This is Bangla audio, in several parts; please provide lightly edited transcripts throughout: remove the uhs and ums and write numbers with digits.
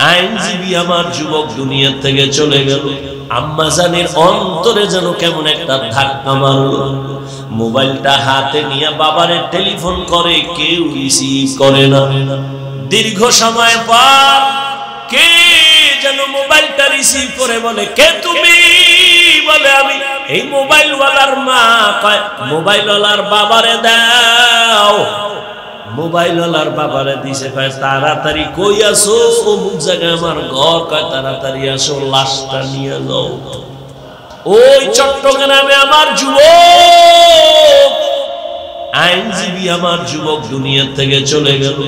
আইনজীবী আমার যুবক দুনিয়া থেকে চলে গেল। আম্মা জানের অন্তরে যেন কেমন একটা ধাক্কা মারল। মোবাইলটা হাতে নিয়ে বাবারে টেলিফোন করে, কেউ রিসিভ করে না। দীর্ঘ সময় পর কে যেন মোবাইলটা রিসিভ করে বলে, কে তুমি? বলে আমি এই মোবাইলওয়ালার মা। কয় মোবাইলওয়ালার বাবারে দাও। মোবাইলওয়ালার বাবারে দিছে, কয় তাড়াতাড়ি কই আসো? অমুক জায়গায় আমার ঘর। কয় তাড়াতাড়ি আসো, লাশটা নিয়ে যাও। ওই চট্টগ্রামে আমার যুবক আইনজীবী আমার যুবক দুনিয়া থেকে চলে গেল।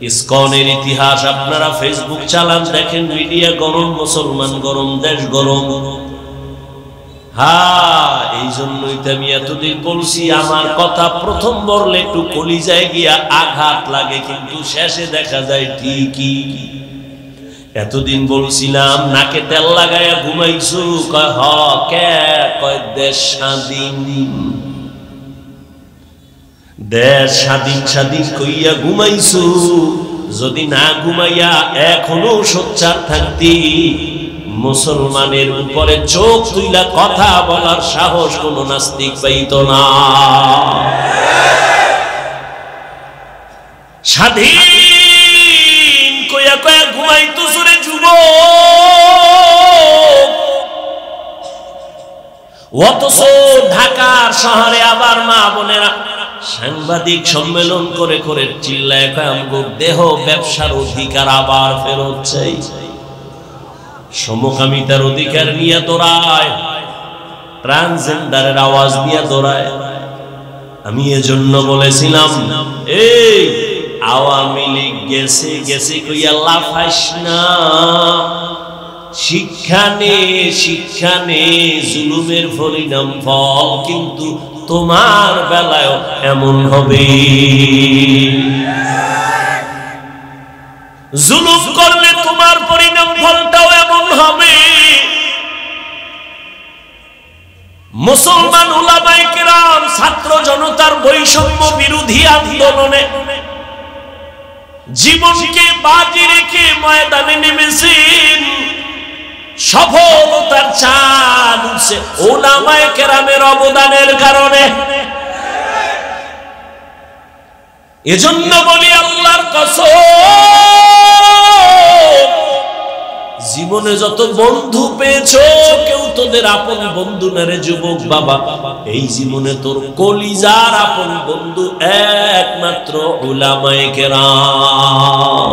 ইসকনের ইতিহাস আপনারা ফেসবুক চালান, দেখেন, মিডিয়া গরম, মুসলমান গরম, দেশ গরম। এই জন্যই তো আমি এতদিন বলছি, আমার কথা প্রথম বললে একটু কলিজায় গিয়া আঘাত লাগে, কিন্তু শেষে দেখা যায় ঠিকই। এতদিন বলছিলাম নাকে তেল লাগাইয়া ঘুমাইছো। কয় হ। কে? কয় দেশ স্বাধীন, দেশ স্বাধীন স্বাধীন কইয়া ঘুমাইছো। যদি না ঘুমাইয়া এখনো সোচ্চার থাকতি, মুসলমানের উপরে চোখ তুইলা কথা বলার সাহস কোন নাস্তিক পাইত না। স্বাধীন কইয়া কয়া ঘুমাইতো সুরে যুবক। অথচ ঢাকার শহরে আবার মা বোনেরা সাংবাদিক সম্মেলন করে করে চিল্লায় কয় আমগো দেহ ব্যবসার অধিকার আবার ফেরত চাই। সমকামিতার অধিকার নিয়ে দৌড়ায়, ট্রান্সজেন্ডারের আওয়াজ নিয়ে দৌড়ায়। আমি এজন্য বলেছিলাম, এই আওয়ামী লীগ গেছে গেছে কইয়া লাফাইস না। শিক্ষা নে, শিক্ষা নে, জুলুমের পরিণাম ফল কিন্তু তোমার বেলায় এমন হবে। জুলুম করলে তোমার পরিণাম ফলটাও এমন হবে। মুসলমান উলামায়ে কেরাম ছাত্র জনতার বৈষম্য বিরোধী আন্দোলনে জীবনকে বাজি রেখে ময়দানে নেমেছেন। সফলতার চাঁদ উঠছে উলামায়ে কেরামের অবদানের কারণে। এজন্য বলি আল্লাহর কসম, জীবনে যত বন্ধু পেয়েছো কেউ তোদের আপন বন্ধু না রে যুবক বাবা। এই জীবনে তোর কলিজার আপন বন্ধু একমাত্র উলামায়ে কেরাম।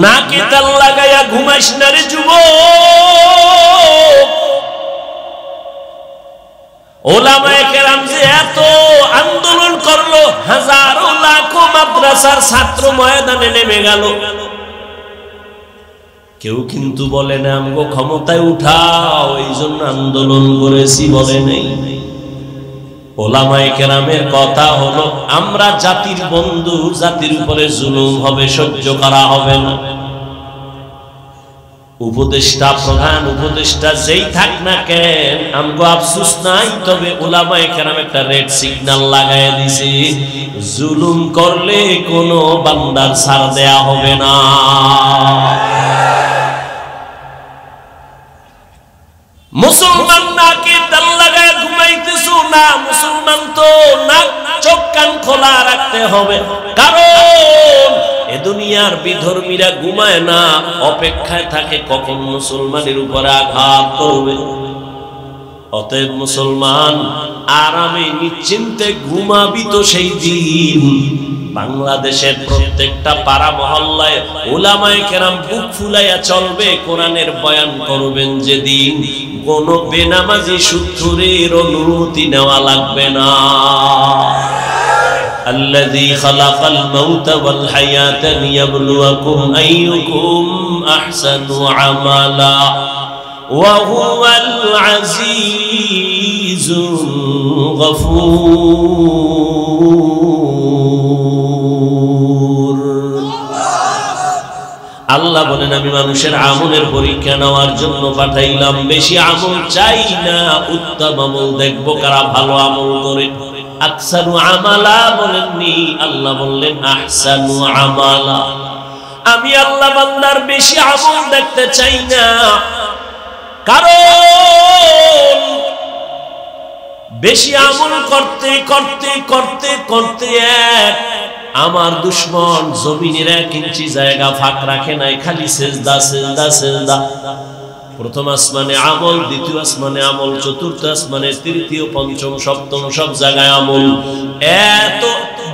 নাকে তেল লাগাইয়া ঘুমাইস না রে যুবক। উলামায়ে কেরাম যে এত আন্দোলন করলো, হাজারো লাখো মাদ্রাসার ছাত্র ময়দানে নেমে গেল, কেউ কিন্তু বলে না আমগো ক্ষমতায় উঠাও এই জন্য আন্দোলন করেছি, বলে নেই। উলামায়ে কেরামের কথা হলো আমরা জাতির বন্ধু, জাতির উপরে জুলুম হবে সহ্য করা হবে না। উপদেষ্টা, প্রধান উপদেষ্টা যেই থাক না কেন, আমগো আফসোস নাই, তবে উলামায়ে কেরাম একটা রেড সিগন্যাল লাগায় দিছে, জুলুম করলে কোনো বান্দার ছাড় দেয়া হবে না। মুসলমান নাকে তেল লাগায় ঘুমাইতেছো না, মুসলমান তো নাক চোখ কান খোলা রাখতে হবে, কারণ এ দুনিয়ার বিধর্মীরা ঘুমায় না, অপেক্ষায় থাকে কখন মুসলমানের উপরে আঘাত করবে। অতএব মুসলমান আরামে নিশ্চিন্তে ঘুমাবি তো সেই দিন। বাংলাদেশের প্রত্যেকটা পাড়া মহল্লায় উলামায়ে কেরাম বুক ফুলাইয়া চলবে, কোরআনের বয়ান করবেন যেদিন, কোন বেনামাজি সুৎখোরের অনুমতি নেওয়া লাগবে না। আল্লাযী খালাকাল মাউতা ওয়াল হায়াতা লিয়াবলুয়াকুম আইয়ুকুম আহসানু আমালা ওয়া হুয়াল আজিজুল গফুর। আল্লাহ বলেন আমি মানুষের আমলের পরীক্ষা নেওয়ার জন্য পাঠাইলাম, বেশি আমল চাই না, উত্তম আমল দেখবো কারা ভালো আমল করে। আকসানু আমালা বলেননি, আল্লাহ বললেন আহসানু আমালা। আমি আল্লাহ বান্দার বেশি আমল দেখতে চাই না, কারণ বেশি আমল করতে করতে করতে করতে আমার দুশমন জমিনের 1 ইঞ্চি জায়গা ফাঁক রাখে নাই, খালি সেজদা সেজদা সেজদা। প্রথম আসমানে আমল, দ্বিতীয় আসমানে আমল, চতুর্থ আসমানে, তৃতীয়, পঞ্চম, সপ্তম সব জায়গায় আমল। এত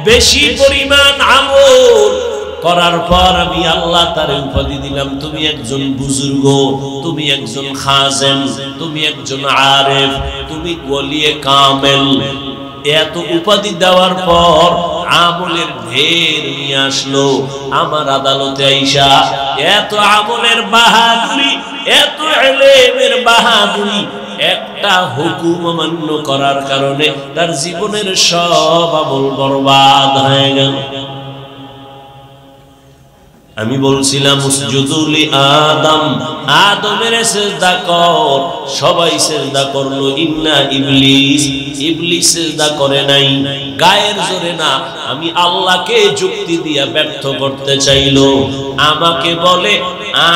বেশি পরিমাণ আমল করার পর আমি আল্লাহ তারে উপাধি দিলাম, তুমি একজন বুজুর্গ, তুমি একজন খাজেম, তুমি একজন আরেফ, তুমি ওলিয়ে কামেল। এত উপাধি দেওয়ার পর আমলের ঢের নিয়ে আসলো আমার আদালতে আইসা। এত আমলের বাহাদুরি, এত ইলমের বাহাদুরি, একটা হুকুম অমান্য করার কারণে তার জীবনের সব আমল বরবাদ হয়ে গেল। আমি বলছিলাম উসজুদুলি আদম, আদমের সিজদা কর, সবাই সিজদা করলো, ইন্না ইবলিস, ইবলিস সিজদা করে নাই, গায়ের জোরে না, আমি আল্লাহকে যুক্তি দিয়া ব্যর্থ করতে চাইলো। আমাকে বলে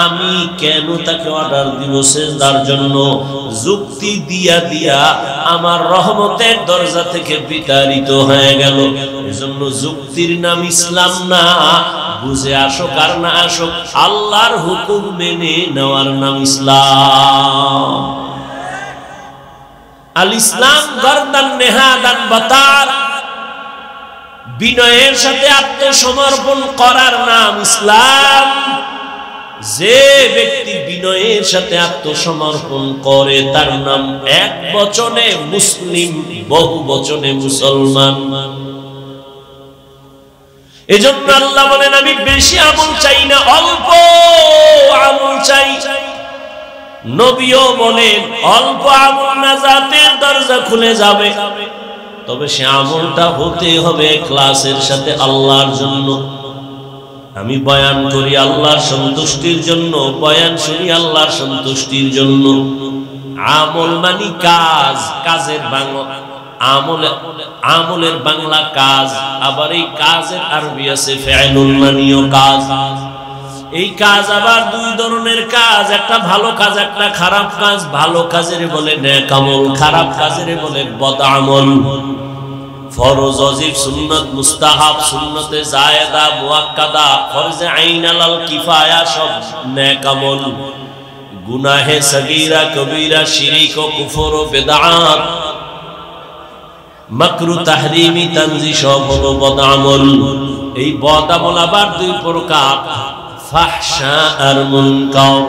আমি কেন তাকে অর্ডার দিব সিজদার জন্য? যুক্তি দিয়া দিয়া আমার রহমতের দরজা থেকে বিতাড়িত হয়ে গেল। এজন্য যুক্তির নাম ইসলাম না, বুঝে আসো আর না আসো, আল্লাহর হুকুম মেনে নেওয়ার নাম ইসলাম। আল ইসলাম গরদান নেহাদান বাতার, বিনয়ের সাথে আত্মসমর্পণ করার নাম ইসলাম। যে ব্যক্তি বিনয়ের সাথে আত্মসমর্পণ করে তার নাম এক বচনে মুসলিম, বহু বচনে মুসলমান। এজন্য আল্লাহ বলেন আমি বেশি আমল চাই না, অল্প আমল চাই। নবীও বলেন অল্প আমল নাজাতের দরজা খুলে যাবে, তবে সে আমলটা হতে হবে ইখলাসের সাথে আল্লাহর জন্য। আমি বয়ান করি আল্লাহর সন্তুষ্টির জন্য, বয়ান শুনি আল্লাহর সন্তুষ্টির জন্য। আমল মানে কাজ, কাজের বাংলা আমলের বাংলা কাজ, আবার এই কাজের আরবি আছে ফিআলুল মানিও কাজ। এই কাজ আবার দুই ধরনের কাজ, একটা ভালো কাজ, একটা খারাপ কাজ। ভালো কাজের বলে নেক আমল, খারাপ কাজের বলে বদ আমল। ফরজ, ওয়াজিব, সুন্নাত, মুস্তাহাব, সুন্নতে জায়েদা, মুআক্কাদা, ফরজে আইন, আলাল কিফায়া সব নেক আমল। গুনাহে সগীরা, কবীরা, শিরক ও কুফর ও বিদআত, মাকরু, তাহরিমি, তানজি সব হলো বদ আমল। এই বদ আমল আবার দুই প্রকার, ফাহশা আর মুনকার।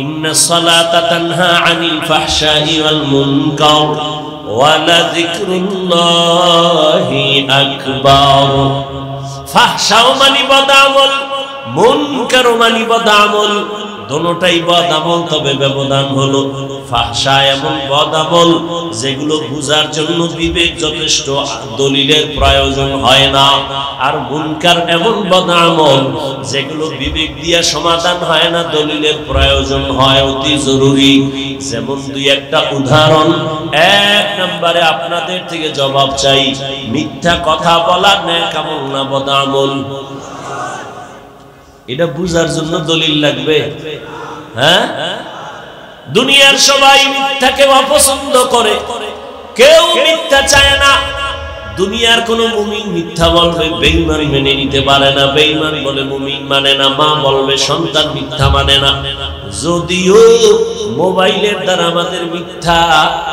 ইন্নাস সালাতা তানহা আনিল ফাহশাই ওয়াল মুনকার ওয়া লাযিকরুল্লাহি আকবার। ফাহশা মানে বদ আমল, মুনকার মানে বদ আমল, দোনোটাই বদ আমল, তবে ব্যবধান হলো ফাহশা এমন বদ আমল যেগুলো বুঝার জন্য বিবেক যথেষ্ট, দলিলের প্রয়োজন হয় না। আর মুনকার এমন বদ আমল যেগুলো বিবেক দিয়া সমাধান হয় না, দলিলের প্রয়োজন হয় অতি জরুরি। যেমন দুই একটা উদাহরণ। এক নম্বরে আপনাদের থেকে জবাব চাই, মিথ্যা কথা বলা নেক আমল না বদ আমল? এটা বুঝার জন্য দলিল লাগবে। হ্যাঁ, দুনিয়ার সবাই মিথ্যাকে অপছন্দ করে, কেউ মিথ্যা চায় না। দুনিয়ার কোন মুমিন মিথ্যা বলবে বেঈমান মেনে নিতে পারে না, বেঈমান বলে মুমিন মানে না, মা বলবে সন্তান মিথ্যা মানে না। যদিও মোবাইলের দ্বারা আমাদের মিথ্যা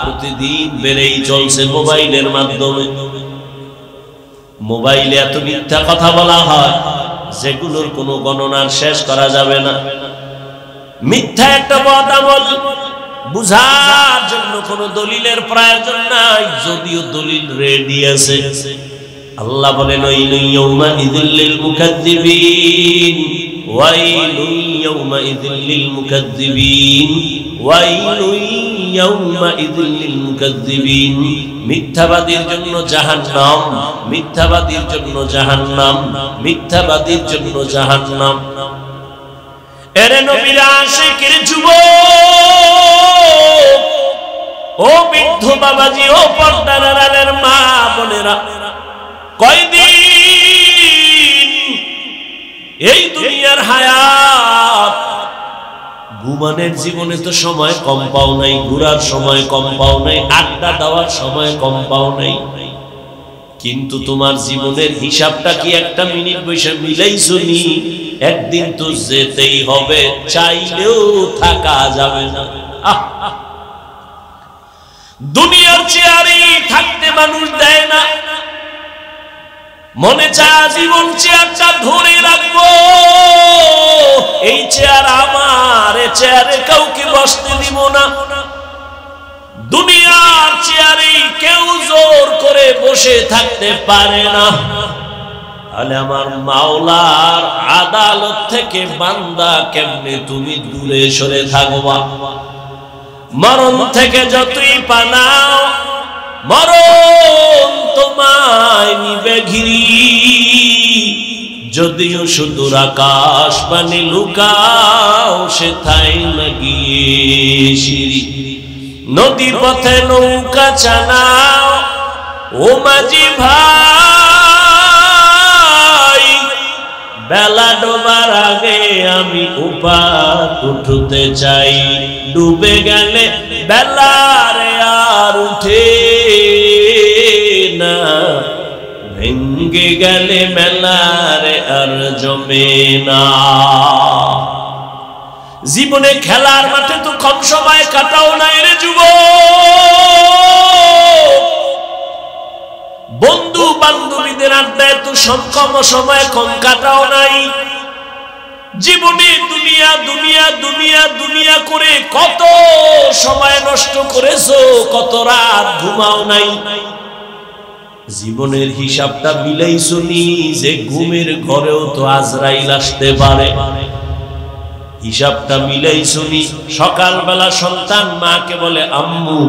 প্রতিদিন বেড়েই চলছে, মোবাইলের মাধ্যমে মোবাইলে এত মিথ্যা কথা বলা হয় যেগুলোর কোনো গণনার শেষ করা যাবে না। মিথ্যা একটা বদ আমল, বুঝার জন্য কোনো দলিলের প্রয়োজন নাই, যদিও দলিল রেডি আছে। আল্লাহ বলেন ওয়াইলুন ইয়াউমাইযিল লিল মুকাজ্জিবিন, ওয়াইলুন ইয়াউমাইযিল লিল মুকাজ্জিবিন, ওয়াইলুন ইয়াউমাইযিল লিল মুকাজ্জিবিন। মিথ্যাবাদীর জন্য জাহান্নাম, মিথ্যাবাদীর জন্য জাহান্নাম, মিথ্যাবাদীর জন্য জাহান্নাম। এরে নবীর আশিকের যুবক, ও বৃদ্ধ বাবাজি, ও পর্দার আড়ালের মা বোনেরা, কয়দিন এই দুনিয়ার হায়াত, ঘুমানোর জীবনে তো সময় কম পাও নাই, ঘোরার সময় কম পাও নাই, আড্ডা দেওয়ার সময় কম পাও নাই, কিন্তু তোমার জীবনের হিসাবটা কি একটা মিনিট বসে মিলাইছো নি? একদিন তো যেতেই হবে, চাইলেও থাকা যাবে না। দুনিয়ার চেয়ারে থাকতে মানুষ দেয় না, মনে চায় জীবন চেয়ারটা ধরে রাখবো, এই চেয়ার আমার, এই চেয়ারে কাউকে বসতে দিব না। দুনিয়ার চেয়ারে কেউ জোর করে বসে থাকতে পারে না। তাহলে আমার মাওলার আদালত থেকে বান্দা কেমনে তুমি দূরে সরে থাকবা? মরণ থেকে যতই পালাও, মরণ তোমায় নিবে ঘিরি। যদিও সুদূর আকাশ পানে লুকাও, সেথায় লাগিয়ে সিঁড়ি। নদী পথে নৌকা চালাও ও মাঝি ভাই, বেলা ডোবার আগে আমি উপার উঠতে চাই। ডুবে গেলে বেলারে আর উঠে না, ভেঙ্গে গেলে মেলারে আর জমে না। জীবনে খেলার মাঠে তো কম সময় কাটাও নাই রে যুবক, বন্ধু বান্ধবীদের আড্ডায় তো কম সময় কম কাটাও নাই। জীবনে দুনিয়া দুনিয়া দুনিয়া দুনিয়া করে কত সময় নষ্ট করেছো, কত রাত ঘুমাও নাই। জীবনের হিসাবটা মিলাইছো নি যে ঘুমের ঘরেও তো আজরাইল আসতে পারে? হিসাবটা মিলাইছো নি? সকালবেলা সন্তান মাকে বলে, আম্মু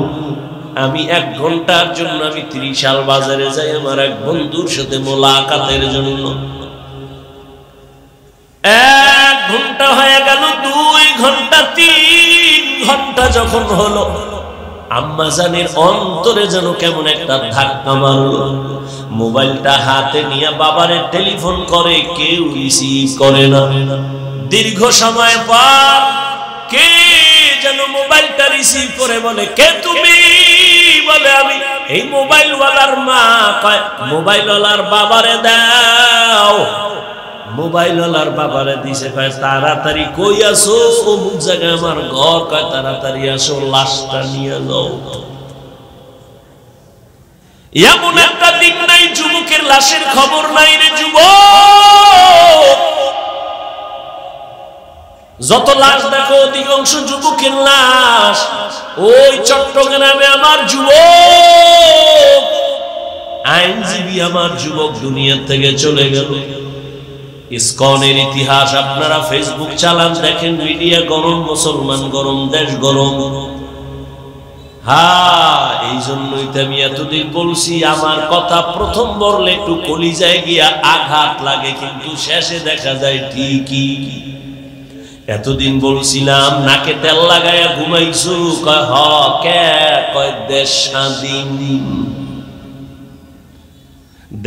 আমি 1 ঘন্টার জন্য আমি 30 সাল বাজারে যাই আমার এক বন্ধুর সাথে মোলাকাতের জন্য। 1 ঘন্টা হয়ে গেল, 2 ঘন্টা, 3 ঘন্টা যখন হলো, আম্মা জানের অন্তরে যেন কেমন একটা ধাক্কা মারলো। মোবাইলটা হাতে নিয়ে বাবারে টেলিফোন করে, কেউ রিসিভ করে না। দীর্ঘ সময় পর কে যেন মোবাইলটা রিসিভ করে বলে, কে তুমি? বলে আমি এই মোবাইলওয়ালার মা। কয় মোবাইলওয়ালার বাবারে দাও। মোবাইলওয়ালার বাবারে দিছে, কয় তাড়াতাড়ি কই আসো? অমুক জায়গায় আমার ঘর। কয় তাড়াতাড়ি আসো, লাশটা নিয়ে যাও। এমন একটা দিন নাই যুবকের লাশের খবর নাই রে যুবক। যত লাশ দেখো অধিকাংশ যুবকের লাশ। ওই চট্টগ্রামে আমার যুবক, আইনজীবী আমার যুবক দুনিয়া থেকে চলে গেল। ইসকনের ইতিহাস আপনারা ফেসবুক চালান, দেখেন, মিডিয়া গরম, মুসলমান গরম, দেশ গরম। এই জন্যই তো আমি এতদিন বলছি, আমার কথা প্রথম বললে একটু কলিজায় গিয়া আঘাত লাগে, কিন্তু শেষে দেখা যায় ঠিকই। এতদিন বলছিলাম নাকে তেল লাগাইয়া ঘুমাইছো। কয় হ। কে? কয় দেশ স্বাধীন,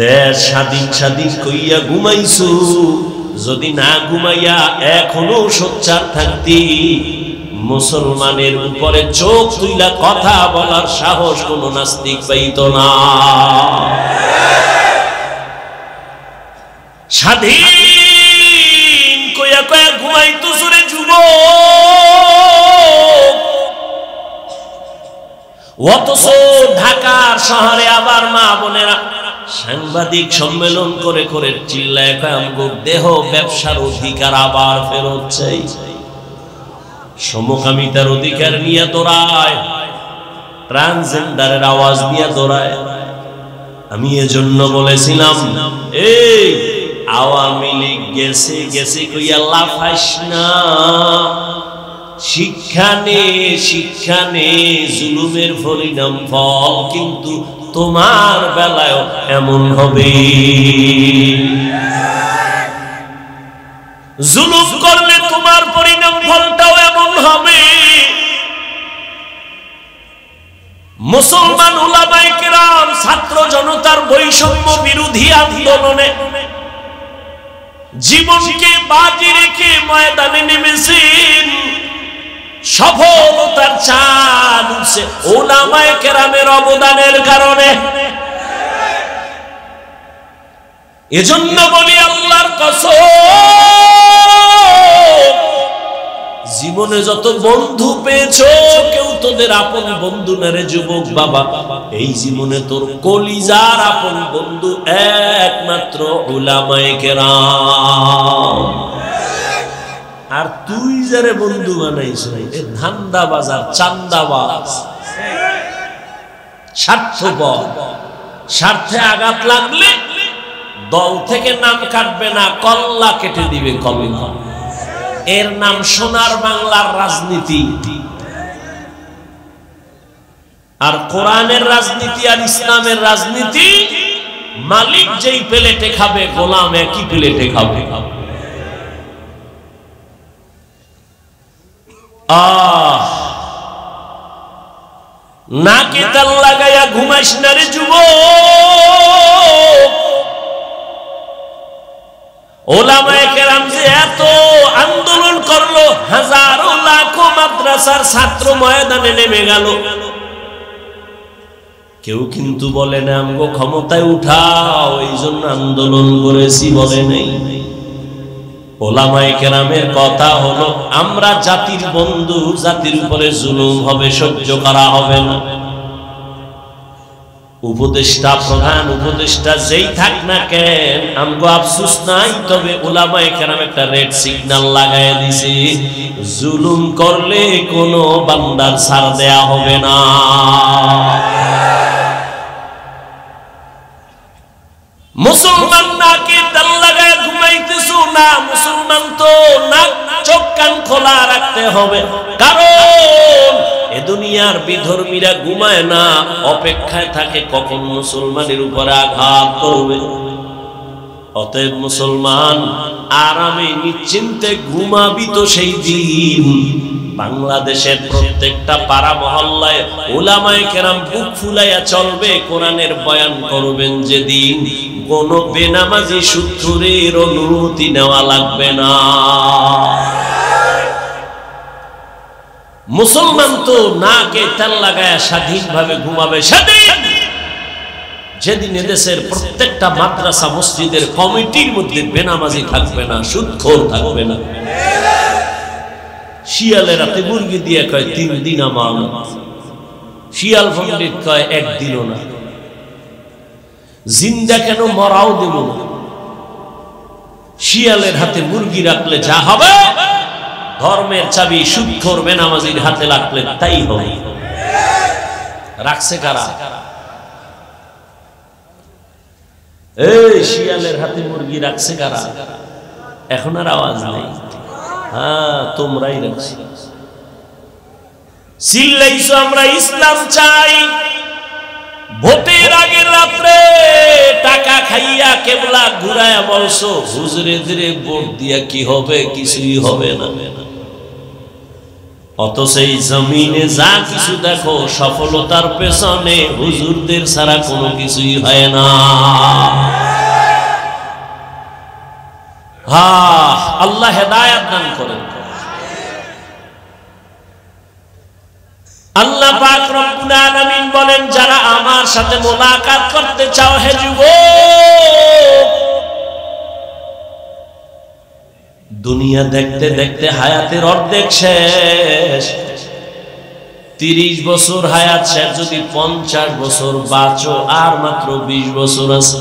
দেশ স্বাধীন স্বাধীন কইয়া ঘুমাইছো। যদি না ঘুমাইয়া এখনো সোচ্চার থাকতি, মুসলমানের উপরে চোখ তুইলা কথা বলার সাহস কোন নাস্তিক পাইত না। স্বাধীন কইয়া কয়া ঘুমাইতো সুরে যুবক। অথচ ঢাকার শহরে আবার মা বোনেরা সাংবাদিক সম্মেলন করে করে চিল্লায় কয় আমগো দেহ ব্যবসার অধিকার আবার ফেরত চাই। সমকামিতার অধিকার নিয়ে দৌড়ায়, ট্রান্সজেন্ডারের আওয়াজ নিয়ে দৌড়ায়। আমি এজন্য বলেছিলাম, এই আওয়ামী লীগ গেছে গেছে কইয়া লাফাইস না। শিক্ষা নে জুলুমের পরিণাম ফল কিন্তু তোমার বেলায় এমন হবে। জুলুম করলে তোমার পরিণাম ফলটাও এমন হবে। মুসলমান উলামায়ে কেরাম ছাত্র জনতার বৈষম্য বিরোধী আন্দোলনে জীবনকে বাজি রেখে ময়দানে নেমেছেন, সফলতার চাঁদ উঠছে উলামায়ে কেরামের অবদানের কারণে। এজন্য বলি আল্লাহর কসম, জীবনে যত বন্ধু পেয়েছো কেউ তোদের আপন বন্ধু না রে যুবক বাবা। এই জীবনে তোর কলিজার আপন বন্ধু একমাত্র উলামায়ে কেরাম। আর তুই যারে বন্ধু বানাইছ এ ধান্দাবাজ আর চান্দাবাজ, স্বার্থপর। স্বার্থে আঘাত লাগলে দল থেকে নাম কাটবে না, কল্লা কেটে দিবে কলমা। এর নাম সোনার বাংলার রাজনীতি। আর কোরআনের রাজনীতি আর ইসলামের রাজনীতি, মালিক যেই প্লেটে খাবে গোলাম একই প্লেটে খাবে। নাকে তেল লাগাইয়া ঘুমাইস না রে যুবক। ওলামায়ে কেরাম যে এত আন্দোলন করলো, হাজারো লাখো মাদ্রাসার ছাত্র ময়দানে নেমে গেল, কেউ কিন্তু বলে না আমগো ক্ষমতায় উঠাও এই জন্য আন্দোলন করেছি, বলে নেই। ওলামায়ে কেরামের কথা হলো আমরা জাতির বন্ধু, জাতির উপরে জুলুম হবে সহ্য করা হবে না। উপদেষ্টা, প্রধান উপদেষ্টা যেই থাক না কেন, আমগো আফসোস নাই, তবে উলামায়ে কেরাম একটা রেড সিগন্যাল লাগায় দিছে, জুলুম করলে কোনো বান্দার ছাড় দেয়া হবে না। মুসলমান নাকি তেল লাগায় ঘুমাইতেছো না, মুসলমান তো নাক চোখ কান খোলা রাখতে হবে, কারণ এ দুনিয়ার বিধর্মীরা ঘুমায় না, অপেক্ষায় থাকে কখন মুসলমানের উপরে আঘাত করবে। অতএব মুসলমান আরামে নিশ্চিন্তে ঘুমাবি তো সেই দিন বাংলাদেশের প্রত্যেকটা পাড়া মহল্লায় উলামায়ে কেরাম বুক ফুলাইয়া চলবে, কোরআনের বয়ান করবেন যেদিন, কোন বেনামাজি সুৎখোরের অনুমতি নেওয়া লাগবে না। মুসলমান তো নাকে তেল লাগায় স্বাধীনভাবে ঘুমাবে সেদিন, যেদিন এদেশের প্রত্যেকটা মাদ্রাসা মসজিদের কমিটির মধ্যে বেনামাজি থাকবে না, সুৎখোর থাকবে না। শিয়ালে রাতে মুরগি দিয়ে কয় 3 দিন আমানত, শিয়াল পণ্ডিত কয় 1 দিনও না। জিন্দা কেন মরাও দেব না। শিয়ালের হাতে মুরগি রাখলে যা হবে, ধর্মের চাবি সুৎখোর বেনামাজির হাতে রাখলে তাই হবে। রাখছে কারা? এই শিয়ালের হাতে মুরগি রাখছে কারা? এখন আর আওয়াজ নেই। হ্যাঁ, তোমরাই রাখছি। চিল্লাইছো আমরা ইসলাম চাই, ভোটের আগের রাত্রে টাকা খাইয়া কেবলা ঘুরায়া বলছো হুজুরেদের ভোট দিয়া কি হবে, কিছুই হবে না। অথচ এই জমিনে যা কিছু দেখো সফলতার পেছনে হুজুরদের ছাড়া কোনো কিছুই হয় না। আল্লাহ হেদায়েত দান করেন। আল্লাহ পাক রব্বুল আলামিন বলেন, যারা আমার সাথে মোলাকাত করতে চাও হে যুবক, দুনিয়া দেখতে দেখতে হায়াতের অর্ধেক শেষ। 30 বছর হায়াত শেষ, যদি 50 বছর বাঁচো আর মাত্র 20 বছর আছে।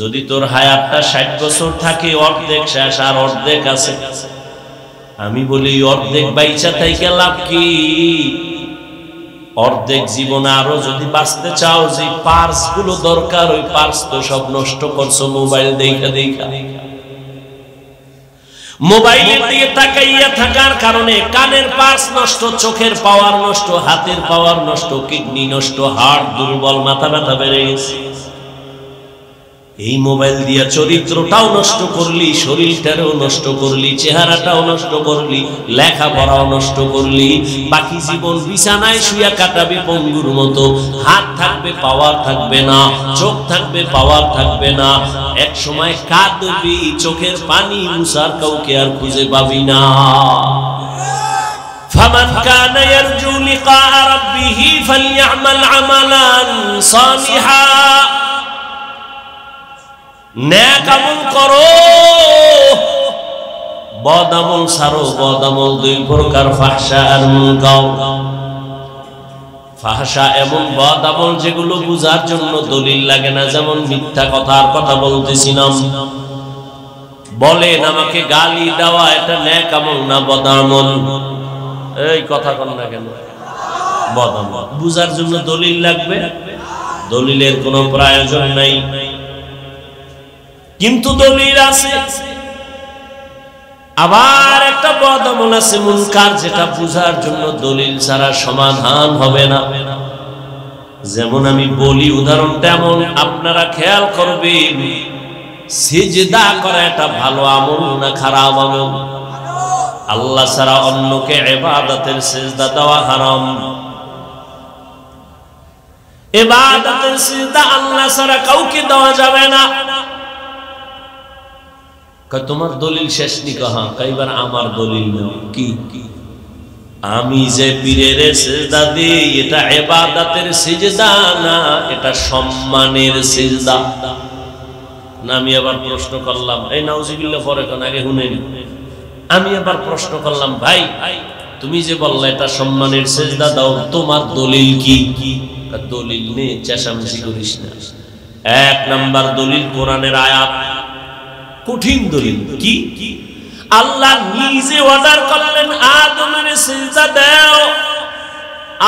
যদি তোর হায়াতটা 60 বছর থাকে, অর্ধেক শেষ আর অর্ধেক আছে। আমি বলি অর্ধেক বাইচা থাইকা লাভ কি? অর্ধেক জীবনে আরো যদি বাঁচতে চাও, যে পার্স গুলো দরকার ওই পার্স তো সব নষ্ট করছো মোবাইল দেখা দেখা। মোবাইলের দিকে তাকাইয়া থাকার কারণে কানের পার্স নষ্ট, চোখের পাওয়ার নষ্ট, হাতের পাওয়ার নষ্ট, কিডনি নষ্ট, হার্ট দুর্বল, মাথা ব্যথা বেড়ে গেছে। এই মোবাইল দিয়া চরিত্রটাও নষ্ট করলি, শরীরটাও নষ্ট করলি, চেহারাটাও নষ্ট করলি, লেখাপড়াও নষ্ট করলি। বাকি জীবন বিছানায় শুয়া কাটাবি পঙ্গুর মতো। হাত থাকবে পাওয়ার থাকবে না, চোখ থাকবে পাওয়ার থাকবে না। এক সময় কাঁদবি, চোখের পানি মুছার কাউকে আর খুঁজে পাবি না। ফামান কানা ইয়ারজু লিকা রাব্বিহি ফালইআমাল আমালান সালিহা। নেক আমল করো, বদ আমল ছাড়ো। বদ আমল দুই প্রকার, ফাহশা আর মুনকার। ফাহশা এমন বদ আমল যেগুলো বুঝার জন্য দলিল লাগে না, যেমন মিথ্যা কথার কথা বলতেছিলাম। বলেন আমাকে গালি দেওয়া এটা নেক আমল না বদ আমল? এই কথা কন না কেন? বদ আমল। বুঝার জন্য দলিল লাগবে, দলিলের কোনো প্রয়োজন নাই, কিন্তু দলিল আছে। আবার একটা বদ আমল আছে মুনকার, যেটা বুঝার জন্য দলিল ছাড়া সমাধান হবে না। যেমন আমি বলি উদাহরণ তেমন আপনারা খেয়াল করবেন। সিজদা করা এটা ভালো আমল না খারাপ আমল? আল্লাহ ছাড়া অন্যকে ইবাদতের সিজদা দেওয়া হারাম। ইবাদতের সিজদা আল্লাহ ছাড়া কাউকে দেওয়া যাবে না। তোমার দলিল শেষ নি কহা? কইবার আমার দলিল নাও। কি আমি যে পীরের সিজদা দেই এটা ইবাদতের সিজদা না, এটা সম্মানের সিজদা না। আমি আবার প্রশ্ন করলাম, এই নাউজুবিল্লাহ পরে কোন আগে শুনেন। আমি আবার প্রশ্ন করলাম, ভাই তুমি যে বললে এটা সম্মানের সিজদা দাও, তোমার দলিল কি? দলিল নেই, চেঁচামেচি করিস না। এক নাম্বার দলিল কোরআনের আয়াত, কঠিন দলিল। কি? আল্লাহ নিজে অর্ডার করলেন আদমের সিজদা দাও।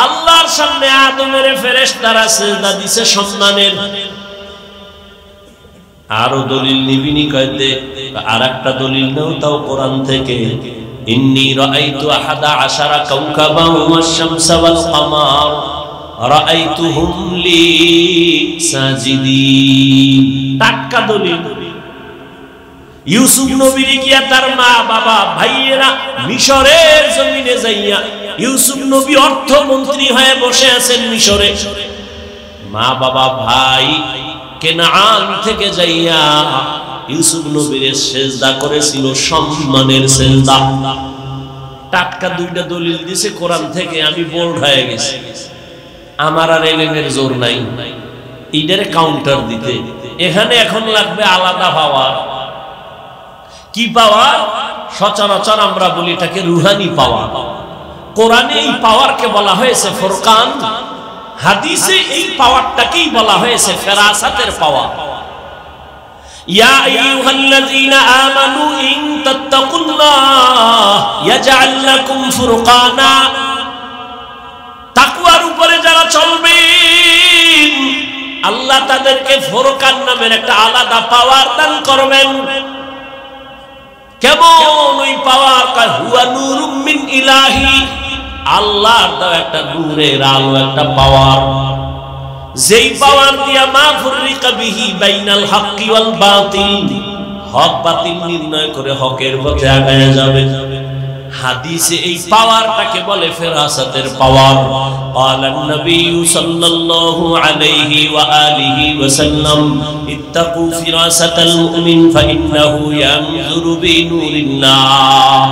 আল্লাহর সামনে আদমের ফেরেশতারা সিজদা দিছে সম্মানের। আরো দলিল নিবিনি কইতে, আর একটা দলিল নাও তাও কোরআন থেকে। ইন্নী রাআইতু আহাদা আশারা কাওকাবান ওয়াশ-শামসা ওয়াল কামার রাআইতুহুম লি সাজিদিন। টাটকা দলিল। ইউসুফ নবীর গিয়া তার মা বাবা ভাইয়েরা মিশরের জমিনে যাইয়া, ইউসুফ নবী অর্থমন্ত্রী হয়ে বসে আছেন মিশরে। মা বাবা ভাই কেনান থেকে যাইয়া ইউসুফ নবীর সিজদা করেছিল সম্মানের সিজদা। টাটকা দুইটা দলিল দিছে কোরআন থেকে। আমি বোল্ড হয়ে গেছি, আমার আর এলেমের জোর নাই এইটারে কাউন্টার দিতে। এখানে এখন লাগবে আলাদা পাওয়ার। কি পাওয়ার? সচরাচর আমরা বলি এটাকে রুহানি পাওয়ার। কোরআনে এই পাওয়ারকে বলা হয়েছে ফুরকান, হাদিসে এই পাওয়ারটাকেই বলা হয়েছে ফেরাসাতের পাওয়ার। ইয়া আইয়ুহাল্লাযীনা আমানু ইন তাত্তাকুল্লাহ ইয়াজআল লাকুম ফুরকানা। তাকওয়ার উপরে যারা চলবেন আল্লাহ তাদেরকে ফুরকান নামের একটা আলাদা পাওয়ার দান করবেন। কেমন ওই পাওয়ার? হুয়া নূরুম মিন ইলাহি, আল্লাহর দাও একটা নূরের আলো, একটা পাওয়ার। যেই পাওয়ার দিয়া মা ফুররিকা বিহি বাইনাল হাক্কি ওয়াল বাতিল, হক বাতিল নির্ণয় করে হকের পথে আগায়া যাবে। হাদিসে এই পাওয়ারটাকে বলে ফেরাসাতের পাওয়ার। ক্বালান নবী সাল্লাল্লাহু আলাইহি ওয়া আলিহি ওয়া সাল্লাম ইত্তাকু ফিরাসাতাল মুমিন ফাইন্নাহু ইয়ানজুরু বিনুরিল্লাহ।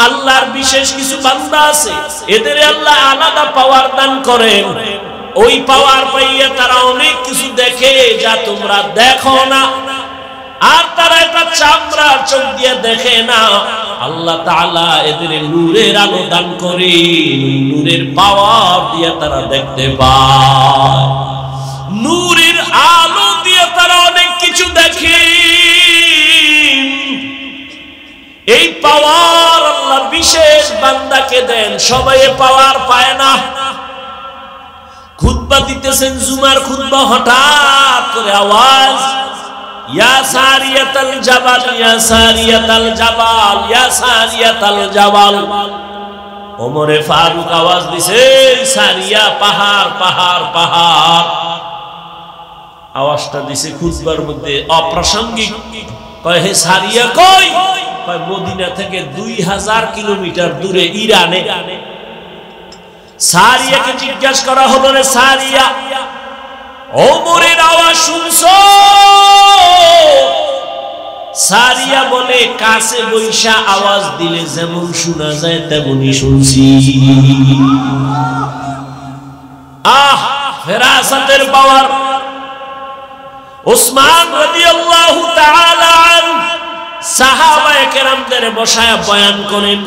আল্লাহর বিশেষ কিছু বান্দা আছে, এদের আল্লাহ আলাদা পাওয়ার দান করেন। ওই পাওয়ার পাইয়া তারা অনেক কিছু দেখে যা তোমরা দেখো না। আর তারা এটা চামড়ার চোখ দিয়ে দেখে না। আল্লাহ তাআলা এদের নূরের আলো দান করে, নূরের পাওয়ার দিয়ে তারা দেখতে পায়। নূরের আলো দিয়ে তারা অনেক কিছু দেখে। এই পাওয়ার আল্লাহ বিশেষ বান্দাকে দেন, সবাই পাওয়ার পায় না। খুতবা দিতেছেন, জুমার খুতবা, হঠাৎ করে আওয়াজ, ইয়া সারিয়াতাল জাবাল, ইয়া সারিয়াতাল জাবাল, ইয়া সারিয়াতাল জাবাল। ওমরে ফারুক আওয়াজ দিছে, সারিয়া পাহাড়, পাহাড়, পাহাড়। আওয়াজটা দিছে খুতবার মধ্যে অপ্রাসঙ্গিক। কয় হে সারিয়া কই? কয় মদিনা থেকে 2000 কিলোমিটার দূরে ইরানে। সারিয়াকে জিজ্ঞাসা করা হলো, রে সারিয়া, ওমরের আওয়াজ শুনছো? সারিয়া বলে, কাছে বৈশা আওয়াজ দিলে যেমন শোনা যায় তেমনই শুনছি। আহ, ফেরাসাতের পাওয়ার! উসমান রাদিয়াল্লাহু তাআলা আনহু সাহাবায়ে কেরামদের বসায়া বয়ান করেন।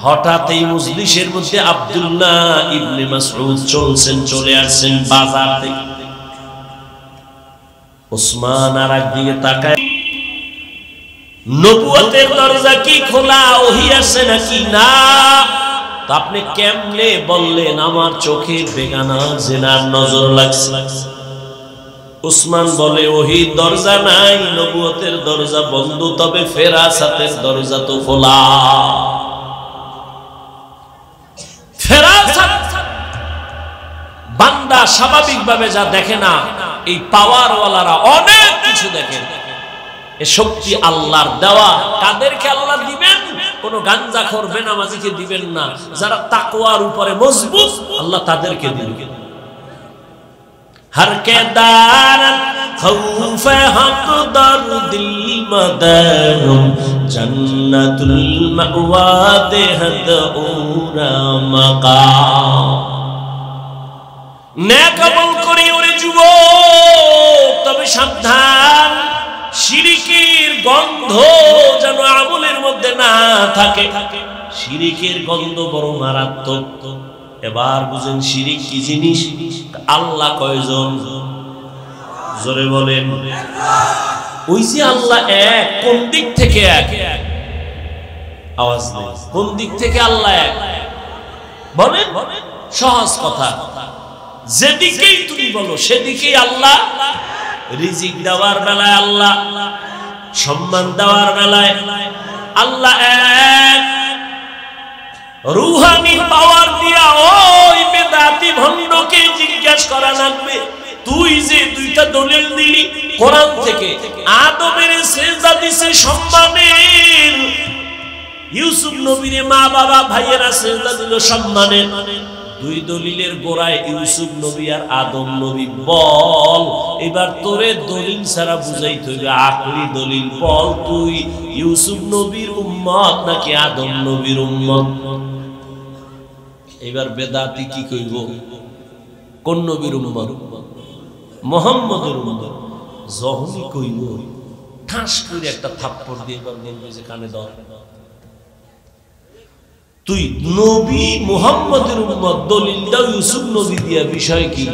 হঠাৎ এই মজলিসের মধ্যে আব্দুল্লাহ ইবনে মাসউদ চলে আসছেন বাজার থেকে। উসমান আর একদিকে তাকায়, নবুয়তের দরজা কি খোলা, ওহী আছে নাকি? না। তো আপনি কেমনে বললেন আমার চোখে বেগানা জিনার নজর লাগছে? উসমান বলে, ওহী দরজা নাই, নবুয়তের দরজা বন্ধ, তবে ফেরাসাতের দরজা তো খোলা। ফেরাসাত বান্দা স্বাভাবিকভাবে যা দেখে না, এই পাওয়ারওয়ালারা অনেক কিছু দেখেন। এ শক্তি আল্লাহর দেওয়া। কাদেরকে আল্লাহ দিবেন? কোন গাঞ্জাখোর বেনামাজিকে দিবেন না। যারা তাকওয়ার উপরে মজবুত, আল্লাহ তাদেরকে দিবেন। हर के दारन खौफ हक दर दिल मदन जन्नतुल मअवा देहद उरा मकाम। नेक আমল করি ওরে যুবক, তবে সাবধান, শিরকের গন্ধ যেন আমলের মধ্যে না থাকে। শিরকের গন্ধ বড় মারাত্মক। এবার বুঝেন শিরিক কি জিনিস? আল্লাহ কয়জন? জোরে বলেন। ওই যে আল্লাহ এক, কোন দিক থেকে এক? আওয়াজ নেই। কোন দিক থেকে আল্লাহ এক বলেন? সহজ কথা, যেদিকেই তুমি বলো সেদিকেই আল্লাহ। রিজিক দেওয়ার বেলায় আল্লাহ, সম্মান দেওয়ার বেলায় আল্লাহ এক। রুহানি পাওয়ার দিয়া ওই বেদাতি ভণ্ডকে জিজ্ঞাসা করা লাগবে, তুই যে দুইটা দলিল দিলি কোরআন থেকে, আদমের সেজদা দিছে সম্মানের, ইউসুফ নবীর মা বাবা ভাইয়েরা সেজদা দিল সম্মানের, দুই দলিলের গোড়ায় ইউসুফ নবী আর আদম নবী। বল এবার তোরে দলিল ছাড়া বুঝাইতে হইবে, আকলি দলিল বল, তুই ইউসুফ নবীর উম্মত নাকি আদম নবীর উম্মত? এবার বেদাতি কি কইব? কোন নবীর উম্মত? মুহাম্মদের উম্মত। যখনই কইব ঠাস করে একটা থাপ্পড় দিয়ে এবার বলবে যে কানে দাও, তুই নবী মুহাম্মদের উম্মত, দলিল দাও ইউসুফ নবী দিয়া। বিষয় কি?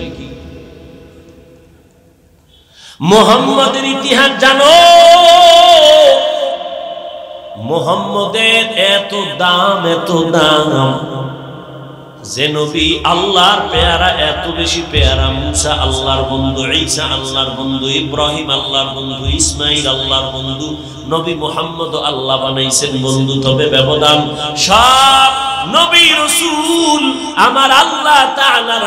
মুহাম্মদের ইতিহাস জানো? মুহাম্মদের এত দাম, এত দাম যে নবী আল্লাহর পেয়ারা, এত বেশি পেয়ারা। মুসা আল্লাহর বন্ধু, ঈসা আল্লাহর বন্ধু, ইব্রাহিম আল্লাহর বন্ধু, ইসমাইল আল্লাহর বন্ধু, নবী মুহাম্মদ আল্লাহ বানাইছেন বন্ধু। তবে ব্যবধান, সব নবী রাসূল আমার আল্লাহ তাআলার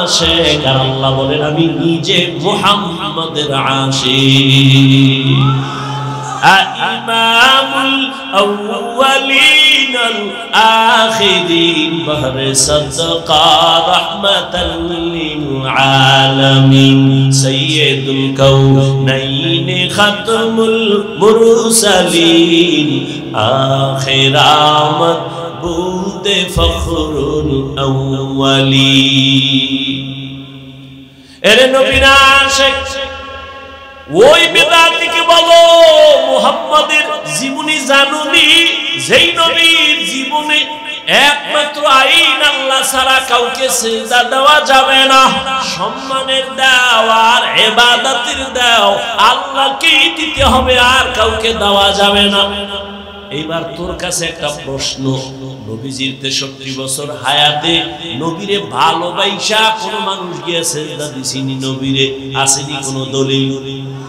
আশিক। আর আল্লাহ বলেন আমি নিজে মুহাম্মদের আশিক। ইমামুল আউয়ালিন আল আখিরিন বাহরে সাদকা রাহমাতাল লিল আলামিন সাইয়্যিদুল কাউনাইন খাতমুল মুরসালিন আখিরামত বুদে ফখরুল আউয়ালিন। এর নবীর আশিক ওই বেদাতিকে বলো, মুহাম্মাদের জীবনী জানুনি? যেই নবীর জীবনে একমাত্র আইন আল্লাহ ছাড়া কাউকে সিজদা দেওয়া যাবে না। সম্মানের দাও আর ইবাদতের দাও আল্লাহকেই দিতে হবে, আর কাউকে দেওয়া যাবে না। এইবার তোর কাছে একটা প্রশ্ন, নবীজির 63 বছর হায়াতে নবীরে ভালোবাসা কোন মানুষ গিয়ে সিজদা দিছিনি? নবীরে আসেনি কোনো দলিল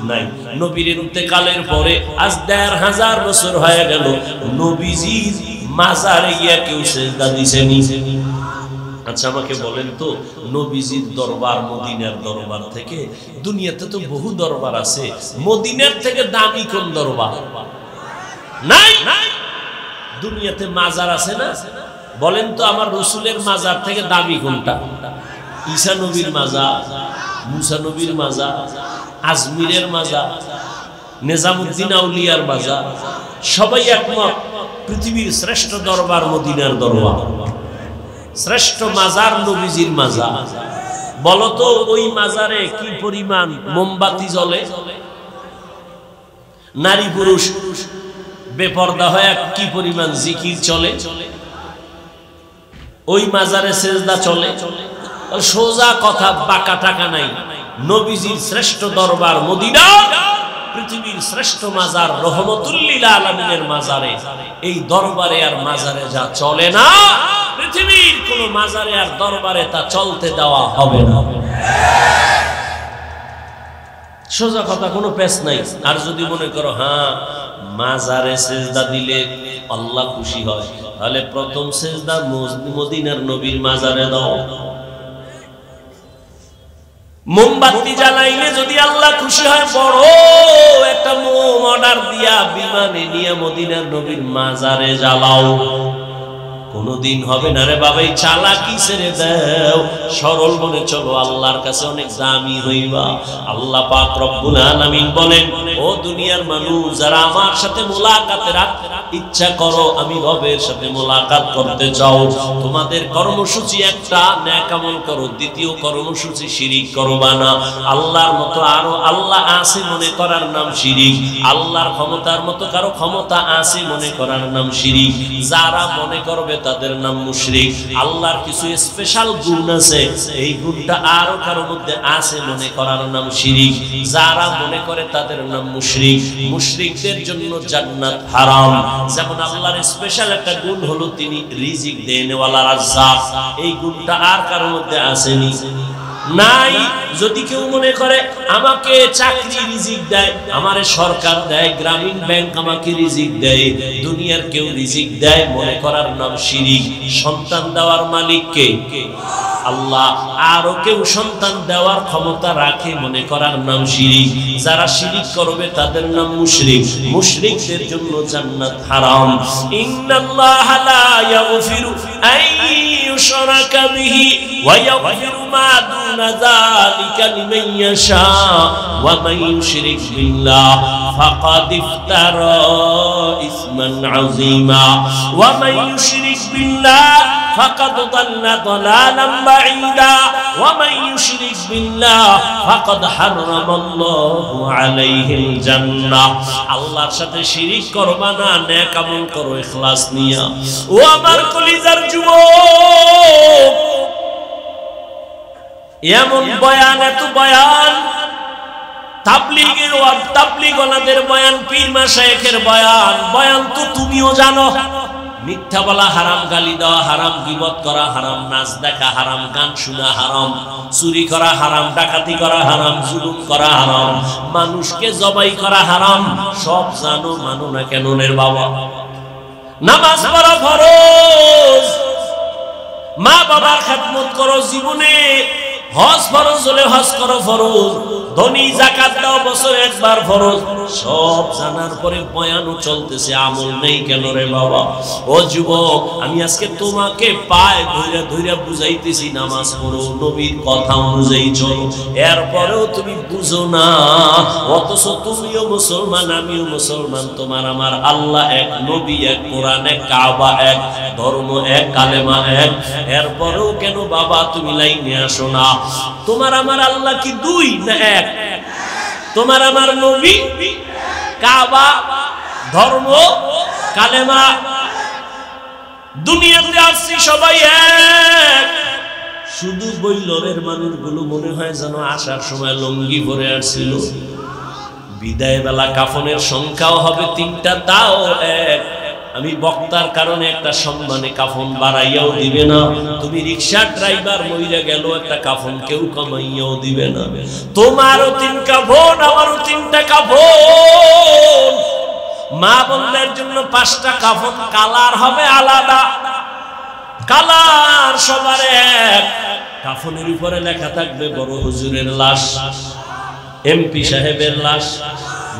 নাই। নবীর ইন্তেকালের পরে আজ 1500 বছর হয়ে গেল, নবীজির মাজারে গিয়া কেউ সিজদা দিছেনি? আচ্ছা আমাকে বলেন তো, নবীজির দরবার মদিনার দরবার থেকে, দুনিয়াতে তো বহু দরবার আছে, মদিনার থেকে দামি কোন দরবার? নাই। দুনিয়াতে মাজার আছে না? বলেন তো আমার রসুলের মাজার থেকে দামি কোনটা? ঈসা নবীর মাজার, মুসা নবীর মাজার, আজমিরের মাজার, নিজামুদ্দিন আউলিয়ার মাজার, সবাই একমত পৃথিবীর শ্রেষ্ঠ দরবার মদিনার দরবার, শ্রেষ্ঠ মাজার নবীজির মাজার। বলতো ওই মাজারে কি পরিমাণ মোমবাতি জ্বলে, নারী পুরুষ বেপরদা হয়ে কি পরিমাণ জিকির চলে, ওই মাজারে সেজদা চলে। সোজা কথা, বাঁকা টাকা নাই। নবীজির শ্রেষ্ঠ দরবার মদিনা, পৃথিবীর শ্রেষ্ঠ মাজার রহমতুল লিল আলামিনের মাজারে, এই দরবারে আর মাজারে যা চলে না, পৃথিবীর কোন মাজারে আর দরবারে তা চলতে দেওয়া হবে না। সোজা কথা, কোনো পেশ নাই। আর যদি মনে করো হ্যাঁ মাজারে সেজদা দিলে আল্লাহ খুশি হয়, তাহলে প্রথম সেজদা মদিনার নবীর মাজারে দাও। মোমবাতি জ্বালাইলে যদি আল্লাহ খুশি হয়, বড় একটা মোম অর্ডার দিয়া বিমানে নিয়ে মদিনার নবীর মাজারে জ্বালাও। কোনদিন হবে না রে বাবা, এই চালাকি ছেড়ে দাও, সরল মনে চলো, আল্লাহর কাছে অনেক দামি হইবা। আল্লাহ পাক রব্বুল আলামিন বলেন, ও দুনিয়ার মানুষ যারা আমার সাথে মোলাকাতের ইচ্ছা করো, আমি রবের সাথে মোলাকাত করতে চাও, তোমাদের কর্মসূচি একটা, নেক আমল করো। দ্বিতীয় কর্মসূচি শিরিক করবা না। আল্লাহর মতো আরো আল্লাহ আছে মনে করার নাম শিরিক। আল্লাহর ক্ষমতার মতো কারো ক্ষমতা আছে মনে করার নাম শিরিক। যারা মনে করবে তাদের নাম মুশরিক। আল্লাহর কিছু স্পেশাল গুণ আছে, এই গুণটা আরো কারো মধ্যে আছে মনে করার নাম শিরিক। যারা মনে করে তাদের নাম মুশরিক। মুশরিকদের জন্য জান্নাত হারাম। যেমন আল্লাহর স্পেশাল একটা গুণ হলো তিনি রিজিক দেনওয়ালা রাজ্জাক, এই গুণটা আর কারো মধ্যে আসেনি, নাই। যদি কেউ মনে করে আমাকে চাকরি রিজিক দেয়, আমারে সরকার দেয়, গ্রামীণ ব্যাংক আমাকে রিজিক দেয়, দুনিয়ার কেউ রিজিক দেয়, মনে করার নাম শিরিক। সন্তান দেওয়ার মালিক কে? আল্লাহ। আরো কেউ সন্তান দেওয়ার ক্ষমতা রাখে মনে করার নাম শিরিক। যারা শিরিক করবে তাদের নাম মুশরিক। মুশরিকদের জন্য জান্নাত হারাম। ইন্নাল্লাহা লা ইয়াগফিরু আন ইউশরাকা বিহি ওয়া ইয়াগফিরু মা দুনা যালিকা লিমান ইয়াশা ওয়া মান ইউশরিক বিল্লাহ ফাকাদ ইফতারা ইসমান আযীমা ওয়া মান ইউশরিক বিল্লাহ ফাকাদ দাল্লা দালালান বাঈদা ওয়া মান ইউশরিক বিল্লাহ ফাকাদ হারামাল্লাহু আলাইহিল জান্নাহ। আল্লাহর সাথে শিরিক করবা না, নেক আমল করো ইখলাস নিয়া। ও আমার কলিজার যুবক, এমন বয়ান, এত বয়ান, তাবলীগের তাবলীগওয়ালাদের বয়ান, পীর মাশায়েখের বয়ান, বয়ান তো তুমিও জানো। মিথ্যা বলা হারাম, গালি দেওয়া হারাম, গীবত করা হারাম, নাচ দেখা হারাম, গান শোনা হারাম, চুরি করা হারাম, ডাকাতি করা হারাম, জুলুম করা হারাম, মানুষকে জবাই করা হারাম। সব জানো, মানো না কেন রে বাবা? নামাজ পড়া ফরজ, মা বাবার খেদমত করো জীবনে, হজ ফরজ হলে হজ করো ফরজ, ধনী যাকাত দাও বছরে একবার ফরজ। সব জানার পরে বয়ানও চলতেছে, আমল নেই কেন রে বাবা? ও যুবক, আমি আজকে তোমাকে পায় ধইরা ধইরা বুঝাইতেছি নামাজ পড়ো, নবীর কথা অনুযায়ী চলো, এরপরেও তুমি বুঝো না। অথচ তুমিও মুসলমান, আমিও মুসলমান, তোমার আমার আল্লাহ এক, নবী এক, কোরআন এক, কাবা এক, ধর্ম এক, কালেমা এক, এরপরেও কেন বাবা তুমি লাইনে আসো না? তোমার আমার আল্লাহ কি দুই না এক? তোমার আমার নবী, কাবা, ধর্ম, কালেমা, দুনিয়াতে আসছি সবাই এক। শুধু বৈলরের মানুষগুলো মনে হয় যেন আসার সময় লঙ্গি পরে আসছিল। বিদায় বেলা কাফনের সংখ্যাও হবে 3টা, তাও এক। আমি বক্তার কারণে একটা সম্মানে কাফন বাড়াইয়াও দিবে না। তুমি রিকশা ড্রাইভার মইরা গেল, একটা কাফন কেউ কমাইয়াও দিবে না। তোমারও 3 কাফন, আমারও 3টা কাফন। মা বোনদের জন্য 5টা কাফন, কালার হবে আলাদা। কালার সবার এক। কাফনের উপরে লেখা থাকবে বড় হুজুরের লাশ, এমপি সাহেবের লাশ,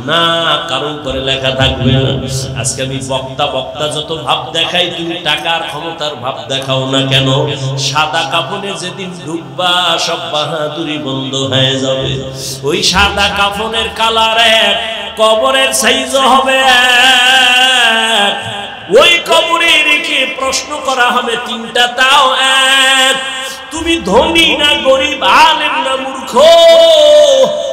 না কারো উপরে লেখা থাকবে না। আজকে আমি বক্তা যত ভাব দেখাই, তুমি টাকার ক্ষমতার ভাব দেখাও না কেন, সাদা কাফনে যেদিন ঢুকবা সব বাহাদুরি বন্ধ হয়ে যাবে। ওই সাদা কাফনের কালার এক, কবরের সাইজ হবে এক। ওই কবরে রেখে প্রশ্ন করা হবে তিনটা, তাও এক। তুমি ধনী না গরিব, আলেম না মূর্খ,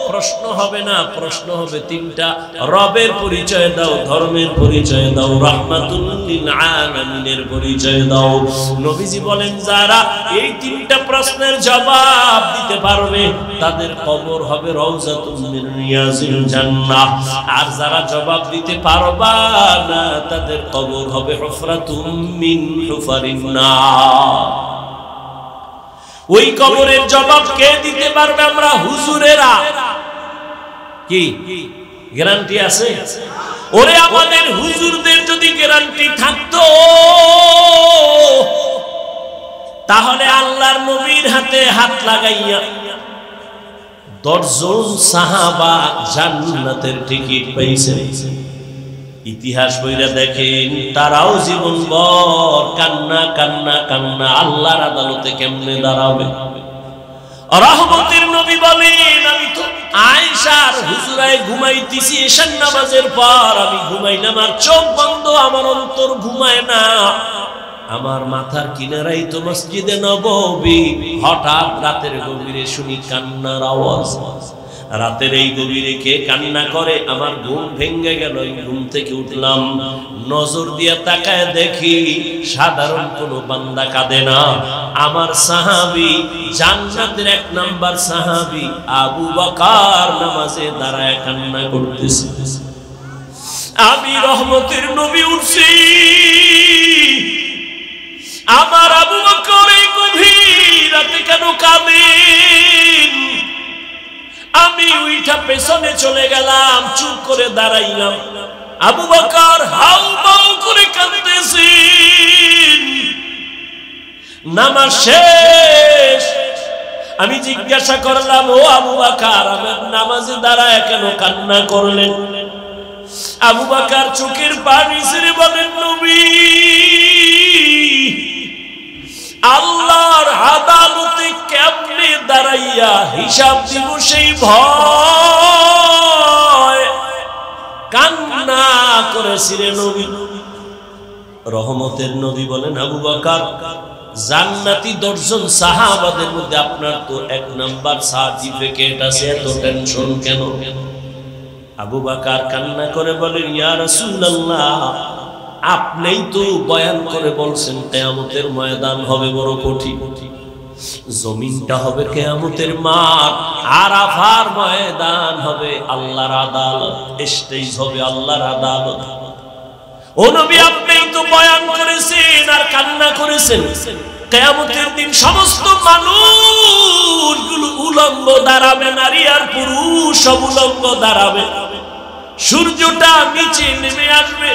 প্রশ্ন হবে না, প্রশ্ন হবে তিনটা। রবের পরিচয় দাও, ধর্মের পরিচয় দাও, রাহমাতুল লিল আলামিনের পরিচয় দাও। নবীজি বলেন যারা এই তিনটা প্রশ্নের জবাব দিতে পারবে তাদের কবর হবে রওজাতুম মিন রিয়াজিল জান্নাহ। আর যারা জবাব দিতে পারবা না তাদের কবর হবে হুফরাতুম মিন হুফারিন নার। ওই কবরের জবাব কে দিতে পারবে? আমরা হুজুরেরা। কি গ্যারান্টি আছে? ওরে আমাদের হুজুরদের যদি গ্যারান্টি থাকতো তাহলে আল্লাহর নবীর হাতে হাত লাগাইয়া 10 জন সাহাবা জান্নাতের টিকিট পাইছে। ইতিহাস বইরা দেখেন, তারাও জীবনভর কান্না কান্না কান্না, আল্লাহর আদালতে কেমনে দাঁড়াবে। রহমতের নবী বলেন, আমি তো আয়েশার হুজরায় ঘুমাইতেছি এশার নামাজের পর, আমি ঘুমাইলাম আর চোখ বন্ধ, আমার অন্তর ঘুমায় না। আমার মাথার কিনারাই তো মসজিদে নববী, হঠাৎ রাতের গভীরে শুনি কান্নার আওয়াজ। রাতের এই গভীরে কে কান্না করে? আমার ঘুম ভেঙে গেল। ঘুম থেকে উঠলাম, নজর দিয়ে তাকায় দেখি সাধারণ কোনো বান্দা কাঁদে না, আমার সাহাবী, জান্নাতের 1 নাম্বার সাহাবী আবু বকর নামাজে দাঁড়ায় কান্না করতেছে। আমি রহমতের নবী উঠছি, আমার আবু বকর এই গভীর রাতে কেন কাঁদেন? আমি উইঠা পেছনে চলে গেলাম, চুপ করে দাঁড়াইলাম। আবু বকর হাউ মাউ করে কাঁদতেছেন। নামাজ শেষ, আমি জিজ্ঞাসা করলাম, ও আবু বকর, আমার নামাজে দাঁড়ায় কেন কান্না করলেন? আবু বকর চোখের পানি ছেড়ে বলেন, নবী, আল্লাহর আদালতে কেমনে দাঁড়াইয়া হিসাব দিব সেই ভয় কান্না করেছিলেন নবী। রহমতের নবী বলেন, আবু বকর, জান্নাতি 10 জন সাহাবাদের মধ্যে আপনার তো 1 নাম্বার সার্টিফিকেট আছে, এত টেনশন কেন? আবু বকর কান্না করে বলেন, ইয়া রাসূলুল্লাহ, আপনিই তো বয়ান করে বলছেন কিয়ামতের ময়দান হবে বড় কঠিন, জমিনটা হবে কিয়ামতের মাঠ, আরাফার ময়দান হবে আল্লাহর আদালত, স্টেজ হবে আল্লাহর আদালত। ও নবী, আপনিই তো বয়ান করেছেন আর কান্না করেছেন, কিয়ামতের দিন সমস্ত মানুষগুলো উলঙ্গ দাঁড়াবে, নারী আর পুরুষ সব উলঙ্গ দাঁড়াবে, সূর্যটা নিচে নেমে আসবে,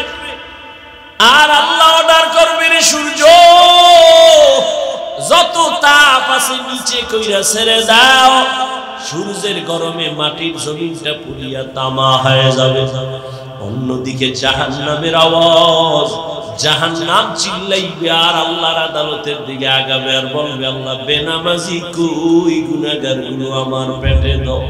আর আল্লাহ অর্ডার করবেন, সূর্য যত তাপ আছে নিচে কইরা ছেড়ে দাও। সূর্যের গরমে মাটির জমিনটা পুড়িয়া তামা হয়ে যাবে। অন্যদিকে জাহান্নামের আওয়াজ, জাহান্নাম চিল্লাইবে আর আল্লাহর আদালতের দিকে আগাবে আর বলবে, আল্লাহ, বেনামাজি কই, গুনাহগার গুলো আমার পেটে দাও।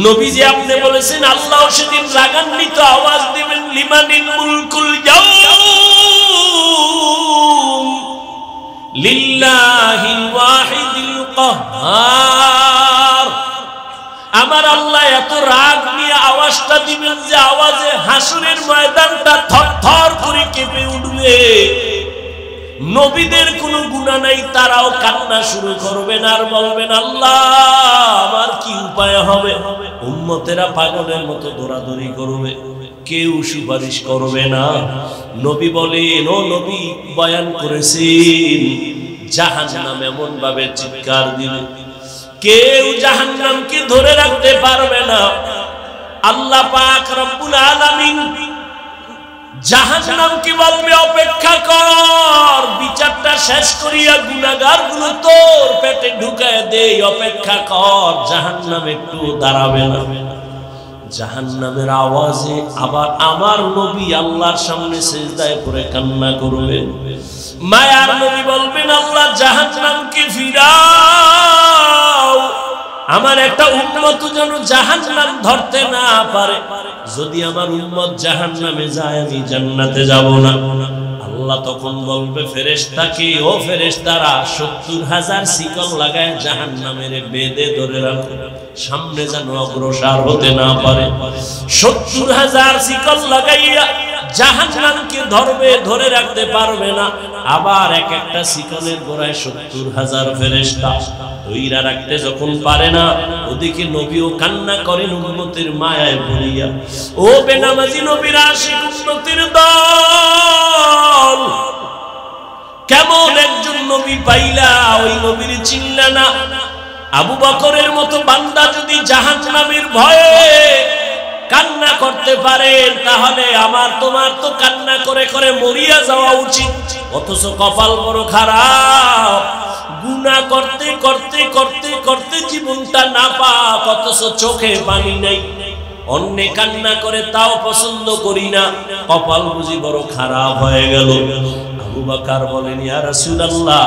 নবীজি আপনি বলেছেন আল্লাহ সেদিন রাগান্বিত আওয়াজ দিবেন, লিমানিল মুলকুল ইয়াউম লিল্লাহিল ওয়াহিদিল কাহ্হার। আমার আল্লাহ এত রাগ নিয়ে আওয়াজটা দিবেন যে আওয়াজে হাসরের ময়দানটা থরথর করে কেঁপে উঠবে। নবীদের কোনো গুনাহ নাই, তারাও কান্না শুরু করবেন আর বলবেন, আল্লাহ, আমার কি উপায় হবে? উম্মতেরা পাগলের মতো দৌড়াদৌড়ি করবে, কেউ সুপারিশ করবে না। নবী বলেন, ও নবী বয়ান করেছেন, জাহান্নাম এমন ভাবে চিৎকার দিবে, কেউ জাহান্নামকে ধরে রাখতে পারবে না। আল্লাহ পাক রব্বুল আলামিন জাহান্নামকে বলবে অপেক্ষা কর, বিচারটা শেষ করিয়া গুনাহগারগুলো তোর পেটে ঢুকায় দেই, অপেক্ষা কর। জাহান্নাম একটু দাঁড়াবে না। জাহান্নামের আওয়াজে আবার আমার নবী আল্লাহর সামনে সিজদায় পড়ে কান্না করবেন। মায়ার নবী বলবেন, আল্লাহ জাহান্নামকে ফিরাও, আমার একটা উম্মত যেন জাহান্নাম ধরতে না পারে। যদি আমার উম্মত জাহান্নামে যায় আমি জান্নাতে যাব না। আল্লাহ তখন বলবে ফেরেশতাকে, ও ফেরেশতারা ৭০,০০০ শিকল লাগায় জাহান্নামের বেঁধে ধরে রাখো, সামনে যেন অগ্রসর হতে না পারে। ৭০,০০০ শিকল লাগাইয়া জাহান্নামকে ধরবে, ধরে রাখতে পারবে না। আবার এক একটা শিকলের গোড়ায় ৭০,০০০ ফেরেশতা ধইরা রাখতে যখন পারে না, ওদিকে নবীও কান্না করেন উম্মতের মায়ায় পড়িয়া। ও বেনামাজি নবীর আশিক উম্মতের দল, কেমন একজন নবী পাইলা, ওই নবীর চিনলা না। আবু বকরের মতো বান্দা যদি জাহান্নামের ভয়ে কান্না করতে পারেন, তাহলে আমার তোমার তো কান্না করে করে মরিয়া যাওয়া উচিত। অথচ কপাল বড় খারাপ, গুনাহ করতে করতে করতে করতে জীবনটা নাপাক, অথচ চোখে পানি নাই। অন্যে কান্না করে তাও পছন্দ করি না, কপাল বুঝি বড় খারাপ হয়ে গেল। আবু বকর বলেন, ইয়া রাসূলুল্লাহ,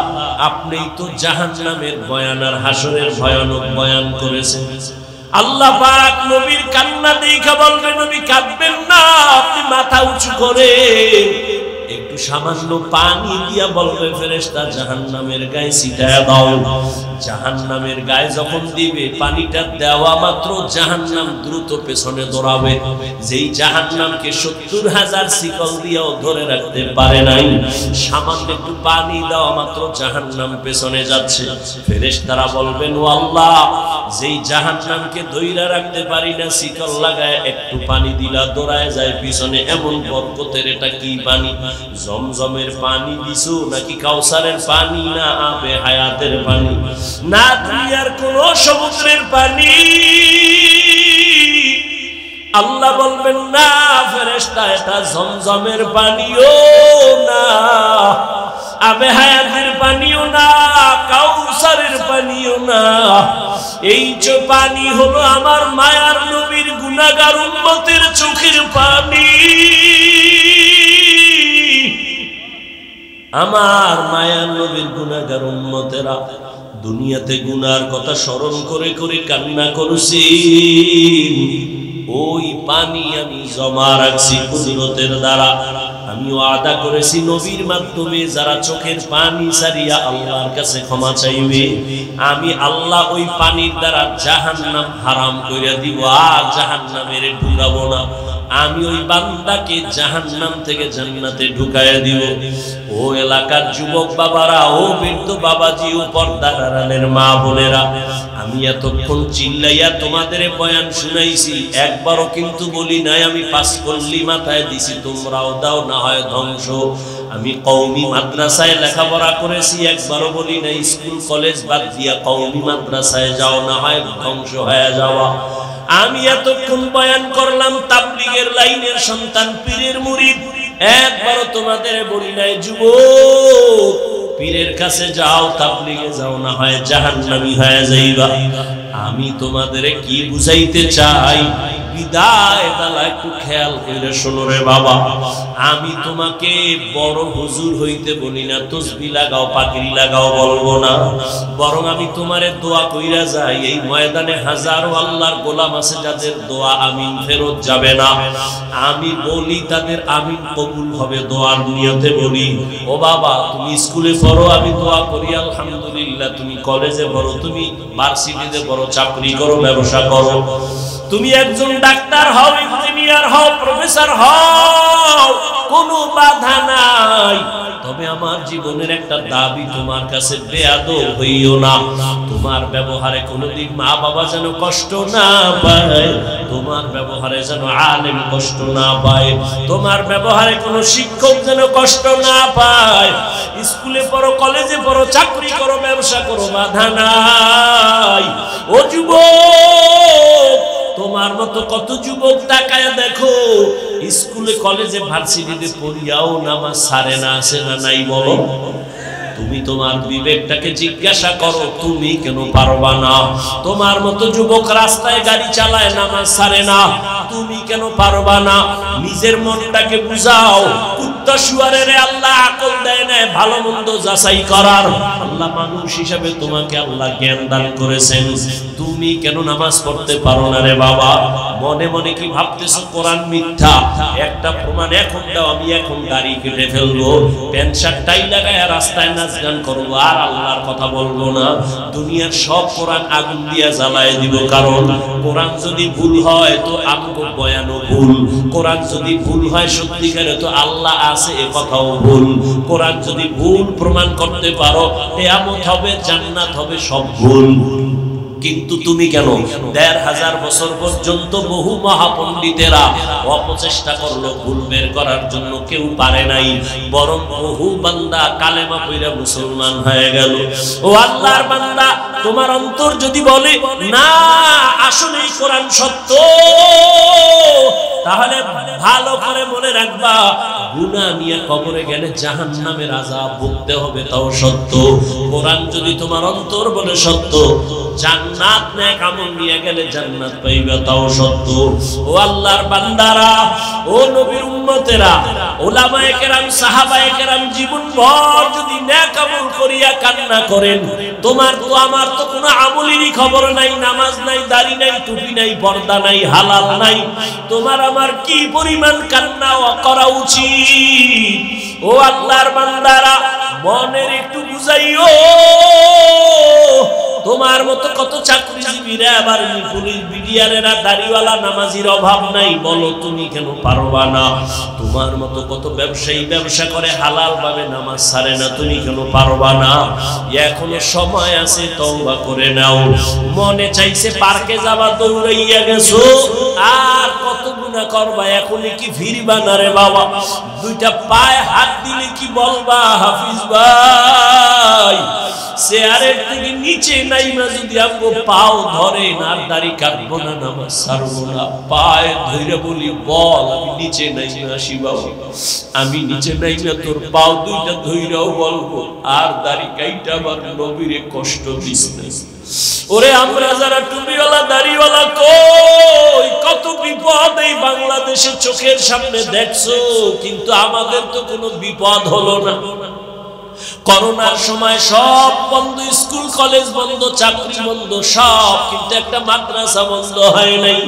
আপনি তো জাহান্নামের বয়ান আর হাসরের ভয়ানক বয়ান করেছেন। আল্লাহ পাক নবীর কান্না দেখে বলবে, নবী কাঁদবেন না, আপনি মাথা উঁচু করে একটু সামান্য পানি দিয়া বলবে ফেরেশতা জাহান্নামের গায়ে ছিটায়া দাও। জাহান্নামের গায়ে যখন দিবে, পানিটা দেওয়া মাত্র জাহান্নাম দ্রুত পেছনে দৌড়াবে। যেই জাহান্নামকে ৭০,০০০ শিকল দিয়েও ধরে রাখতে পারে নাই, সামান্য একটু পানি দেওয়া মাত্র জাহান্নাম পেছনে যাচ্ছে। ফেরেশতারা বলবেন, ও আল্লাহ, যেই জাহান্নামকে ধইরা রাখতে পারি না, শিকল লাগায় একটু পানি দিলা দৌড়ায় যায় পিছনে, এমন বরকতের এটা কি পানি? জমজমের পানি দিছো নাকি কাউসারের পানি, না আবে হায়াতের পানি, না দুনিয়ার কোন সমুদ্রের পানি? আল্লাহ বলবেন, না ফেরেশতা, এটা জমজমের পানিও না, আবে হায়াতের পানিও না, কাউসারের পানিও না। এই যে পানি হলো আমার মায়ার নবীর গুনাহগার উম্মতের চোখের পানি। আমার মায়ার নবীর গুনাহগার উম্মতেরা দুনিয়াতে গুনার কথা স্মরণ করে করে কান্না করছি, ওই পানি আমি জমা রাখছি কুদরতের দ্বারা। আমি ওয়াদা করেছি নবীর মাধ্যমে যারা চোখের পানি ছাড়িয়া আল্লাহর কাছে ক্ষমা চাইবে, আমি আল্লাহ ওই পানির দ্বারা জাহান্নাম হারাম কইরা দিব, আর জাহান্নামের ঢুকাবো না। আমি ওই বান্দাকে জাহান্নাম থেকে জান্নাতে ঢুকায়া দিব। ও এলাকার যুবক বাবারা, ও বৃদ্ধ বাবাজি, ও পর্দার আড়ালের মা বোনেরা, আমি এতক্ষণ চিল্লাইয়া তোমাদের বয়ান শুনাইছি, একবারও কিন্তু বলি নাই আমি পাস করলি মাথায় দিছি তোমরাও দাও না হয় ধ্বংস। আমি কওমি মাদ্রাসায় লেখাপড়া করেছি, একবারও বলি নাই স্কুল কলেজ বাদ দিয়া কওমি মাদ্রাসায় যাও না হয় ধ্বংস হয়ে যাওয়া। আমি এতক্ষণ বয়ান করলাম তাবলীগের লাইনের সন্তান, পীরের মুরিদ, একবারও তোমাদের বলি নাই যুবক পীরের কাছে যাও, তাবলীগে যাও না হয় জাহান্নামী হয়ে যাইবা। আমি তোমাদের কি বুঝাইতে চাই, বিদায় বেলা একটু খেয়াল করে শোনো রে বাবা। আমি তোমাকে বড় হুজুর হইতে বলি না, তসবিহ লাগাও পাগড়ি লাগাও বলবো না, বরং আমি তোমারে দোয়া কইরা যাই। এই ময়দানে হাজারো আল্লাহর গোলাম আছে যাদের দোয়া আমিন ফেরত যাবে না, আমি বলি তাদের আমিন কবুল হবে, দোয়ার নিয়তে বলি। ও বাবা, তুমি স্কুলে পড়ো, আমি দোয়া করি আলহামদুলিল্লাহ। তুমি কলেজে পড়ো, তুমি ভার্সিটিতে পড়ো, চাকরি করো, ব্যবসা করো, তুমি একজন ডাক্তার হও, ইঞ্জিনিয়ার হও, প্রফেসর হও, কোনো বাধা নাই। তবে আমার জীবনের একটা দাবি, তোমার কাছে বেয়াদব হইও না। তোমার ব্যবহারে কোনোদিন মা বাবা যেন কষ্ট না পায়, তোমার ব্যবহারে যেন আলেম কষ্ট না পায়, তোমার ব্যবহারে কোনো শিক্ষক যেন কষ্ট না পায়। স্কুলে পড়ো, কলেজে পড়ো, চাকরি করো, ব্যবসা করো, বাধা নাই। ও যুবক, তোমার মতো কত যুবক তাকায়া দেখো স্কুলে কলেজে ভার্সিটিতে পড়িয়াও নামাজ ছাড়ে না, আছে না নাই বলো? তুমি তোমার বিবেকটাকে জিজ্ঞাসা করো, তুমি কেন পারবা না? তোমার মতো যুবক রাস্তায় গাড়ি চালায়, নামাজ ছাড়ে না, তুমি কেন পারবা না? নিজের মনটাকে বুঝাও। কুত্তা শুয়ারের আল্লাহ আকল দেয় না ভালো মন্দ যাচাই করার। আল্লাহ মানুষ হিসেবে তোমাকে আল্লাহ জ্ঞান দান করেছেন, তুমি কেন নামাজ পড়তে পারো না রে বাবা? মনে মনে কি ভাবতেছো কোরআন মিথ্যা? একটা প্রমাণ এখন দাও, আমি এখন দাড়ি কেটে ফেলবো, প্যান্ট শার্ট টাই লাগায় রাস্তায় নাচ গান করবো, আর আল্লাহর কথা বলবো না। দুনিয়ার সব কোরআন আগুন দিয়া জ্বালায় দিব। কারণ কোরআন যদি ভুল হয় তো আমগো বয়ানও ভুল, কোরআন যদি ভুল হয় সত্যিকারে তো আল্লাহ আছে এ কথাও ভুল। কোরআন যদি ভুল প্রমাণ করতে পারো, কিয়ামত হবে, জান্নাত হবে, সব ভুল। কিন্তু তুমি কেন? ১৫০০ বছর পর্যন্ত বহু মহাপণ্ডিতেরা অপচেষ্টা করলো ভুল বের করার জন্য, কেউ পারে নাই, বরং বহু বান্দা কালেমা পড়া মুসলমান হয়ে গেল। ও আল্লাহর বান্দা, তোমার অন্তর যদি বলে না আসলেই কোরআন সত্য, তাহলে ভালো করে মনে রাখবা, গুনাহ নিয়ে কবরে গেলে জাহান্নামের আযাব ভুগতে হবে, তাও সত্য। কোরআন যদি তোমার অন্তর বলে সত্য, জান্নাত নেক আমল নিয়ে গেলে জান্নাত পাইবে, তাও সত্য। ও আল্লাহর বান্দারা, ও নবীর উম্মতেরা, উলামায়ে কেরাম, সাহাবায়ে কেরাম জীবনভর যদি নেক আমল করিয়া কান্না করেন, তোমার তো আমার তো কোনো আমলেরই খবর নাই, নামাজ নাই, দাড়ি নাই, টুপি নাই, পর্দা নাই, হালাল নাই, তোমার আমার কি পরিমাণ কান্না করা উচিত? ও আল্লাহর বান্দারা, মনের একটু বুঝাইও। তোমার মতো কত চাকরিজীবীরা, আবার পুলিশ বিডিআরেরা, দাড়িওয়ালা নামাজির অভাব নাই, বলো তুমি কেন পারবা না? তোমার মতো কত ব্যবসায়ী ব্যবসা করে হালাল ভাবে, নামাজ ছাড়ে না, তুমি কেন পারবা না? এখনো সময় আছে, তওবা করে নাও। মনে চাইছে পার্কে যাবা, দৌড়াইয়া গেছো, আর কত গুনাহ করবা, এখনই কি ফিরবা না রে বাবা? দুইটা পায়ে হাত দিলে কি বলবা, হাফিজ ভাই চেয়ারের থেকে নিচে নাইমা যদি আমগো পাও ধরে না, দাড়ি কাটবো না, নামাজ ছাড়বো না, পায়ে ধরে বলি বল আমি নিচে নাইমা আসি বাবা, আমি নিচে নাইমা তোর পাও দুইটা ধইরাও বলবো, আর দাড়ি কাইটা আমার নবীরে কষ্ট দিস না। ওরে আমরা যারা টুপিওয়ালা দাড়িওয়ালা কই, কত বিপদ এই বাংলাদেশে চোখের সামনে দেখছো, কিন্তু আমাদের তো কোনো বিপদ হলো না। করোনার সময় সব বন্ধ, স্কুল কলেজ বন্ধ, চাকরি বন্ধ, সব, কিন্তু একটা মাদ্রাসা বন্ধ হয় নাই।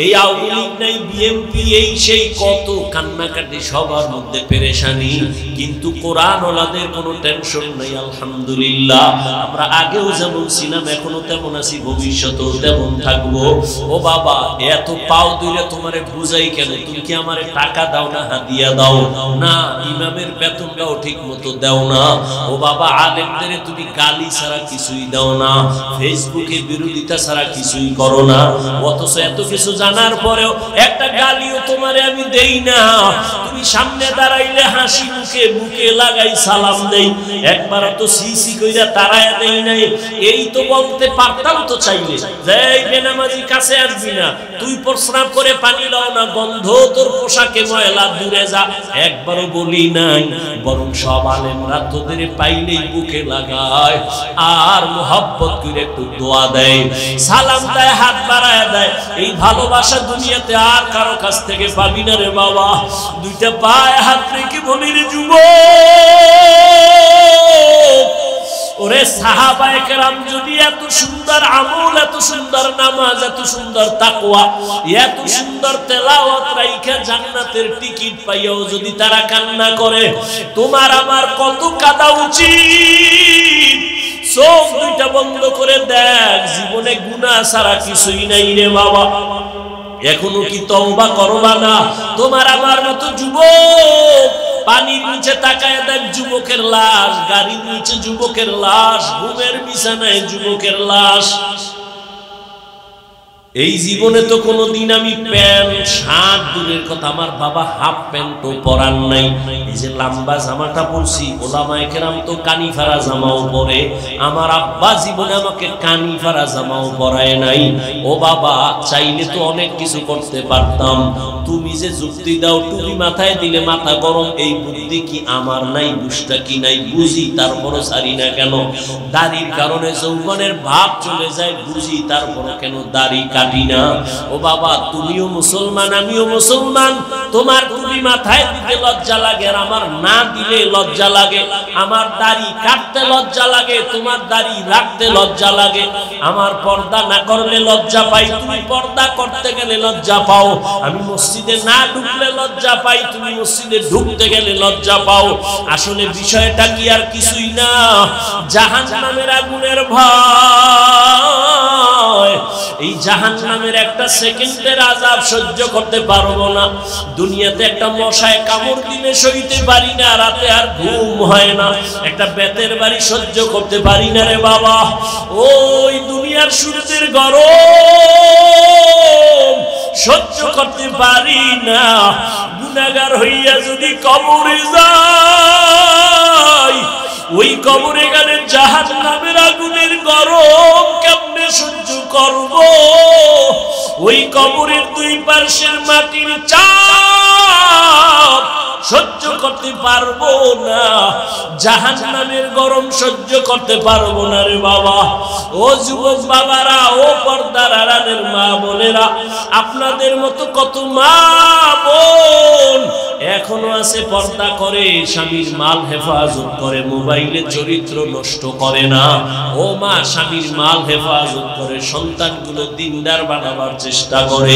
এই আওয়ামী লীগ নাই, বিএনপি, এই সেই কত কান্নাকাটি, সবার মধ্যে পেরেশানি, কিন্তু কোরআন ওয়ালাদের কোনো টেনশন নাই। আলহামদুলিল্লাহ, আমরা আগেও যেমন ছিলাম, এখনো তেমন আছি, ভবিষ্যতেও তেমন থাকবো। ও বাবা, এত পাও দিলে তোমারে বুঝাই কেন? তুমি কি আমারে টাকা দাও না, হাদিয়া দাও না? ইমামের বেতনটাও ঠিক মতো দাও না। ও বাবা, আলেমদের তুমি গালি ছাড়া কিছুই দাও না, ফেসবুকে বিরোধিতা ছাড়া কিছুই করো না, অথচ এত কিছু জানার পরেও একটা গালিও তোমারে আমি দেই না। তুমি সামনে দাঁড়াইলে হাসি মুখে বুকে লাগাই সালাম দেই, একবার তো সিসি কইরা তাড়ায়া দেই নাই। এই তো বলতে পারতাম তো চাইলে, এই বেনামাজি কাছে আসবি না, তুই প্রস্রাব করে পানি লাও না, গন্ধ তোর পোশাকে ময়লা, দূরে যা, একবারও বলি নাই। বরং সব আলেমরা তোদের পাইলেই বুকে লাগায়, আর মোহাব্বত করে একটু দোয়া দেয়, সালাম দেয়, হাত বাড়ায় দেয়। এই ভালোবাসা দুনিয়াতে আর কারো কাছ থেকে পাবি না রে বাবা। দুইটা পায়ে হাত রেখে বলি রে যুবক, ওরে সাহাবায়ে কেরাম যদি এত সুন্দর আমল, এত সুন্দর নামাজ, এত সুন্দর তাকওয়া, এত সুন্দর তেলাওয়াত রাইখা জান্নাতের টিকিট পাইয়াও যদি তারা কান্না করে, তোমার আমার কত কাঁদা উচিত? চোখ দুইটা বন্ধ করে দেখ, জীবনে গুনাহ ছাড়া কিছুই নাই রে বাবা। এখনো কি তওবা করবা না? তোমার আমার মতো যুবক, পানির নিচে তাকায় দেখ যুবকের লাশ, গাড়ির নিচে যুবকের লাশ, ঘুমের বিছানায় যুবকের লাশ। এই জীবনে তো কোনোদিন আমি প্যান্ট শার্ট দূরের কথা, আমার বাবা হাফ প্যান্টও পরান নাই। এই যে লম্বা জামাটা পরছি, ওলামায়ে কেরাম তো কানি ফাড়া জামাও পরে, আমার আব্বা জীবনে আমাকে কানি ফাড়া জামাও পরায় নাই। ও বাবা, চাইলে তো অনেক কিছু করতে পারতাম। তুমি যে যুক্তি দাও টুপি মাথায় দিলে মাথা গরম, এই বুদ্ধি কি আমার নাই? বুঝটা কি নাই? বুঝি, তারপরও ছাড়ি না কেন? দাড়ির কারণে যৌবনের ভাব চলে যায়, বুঝি, তারপরও কেন দাড়ি কাটি না? ও বাবা, তুমিও মুসলমান, আমিও মুসলমান। তোমার টুপি মাথায় দিতে লজ্জা লাগে আর আমার না দিলে লজ্জা লাগে। আমার দাড়ি কাটতে লজ্জা লাগে, তোমার দাড়ি রাখতে লজ্জা লাগে। আমার পর্দা না করলে লজ্জা পাই, তুমি পর্দা করতে গেলে লজ্জা পাও। আমি মসজিদে না ঢুকলে লজ্জা পাই, তুমি মসজিদে ঢুকতে গেলে লজ্জা পাও। আসলে বিষয়টা কি আর কিছুই না, জাহান্নামের আগুনের ভয়। এই জাহান্নামের একটা সেকেন্ডের আযাব সহ্য করতে পারবো না। দুনিয়াতে একটা মশায় কামড় দিলে সইতে পারি না, রাতে আর ঘুম হয় না। একটা বেতের বাড়ি সহ্য করতে পারি না রে বাবা। ওই দুনিয়ার সূর্যের গরম সহ্য করতে পারি না। গুনাহগার হইয়া যদি কবরে যাই, ওই কবরে গেলে জাহান্নামের আগুনের গরম কেমনে সহ্য করব? ওই কবরের দুই পাশের মাটির চাপ সহ্য করতে পারবো না, জাহান্নামের গরম সহ্য করতে পারবো না রে বাবা। ও যুবক বাবারা, ও পর্দার আড়ালের মা বোনেরা, আপনাদের মতো কত মা বোন এখনো আছে পর্দা করে, স্বামীর মাল হেফাজত করে, মোবাইলে চরিত্র নষ্ট করে না। ও মা, স্বামীর মাল হেফাজত করে, সন্তানগুলো দিনদার বানাবার চেষ্টা করে।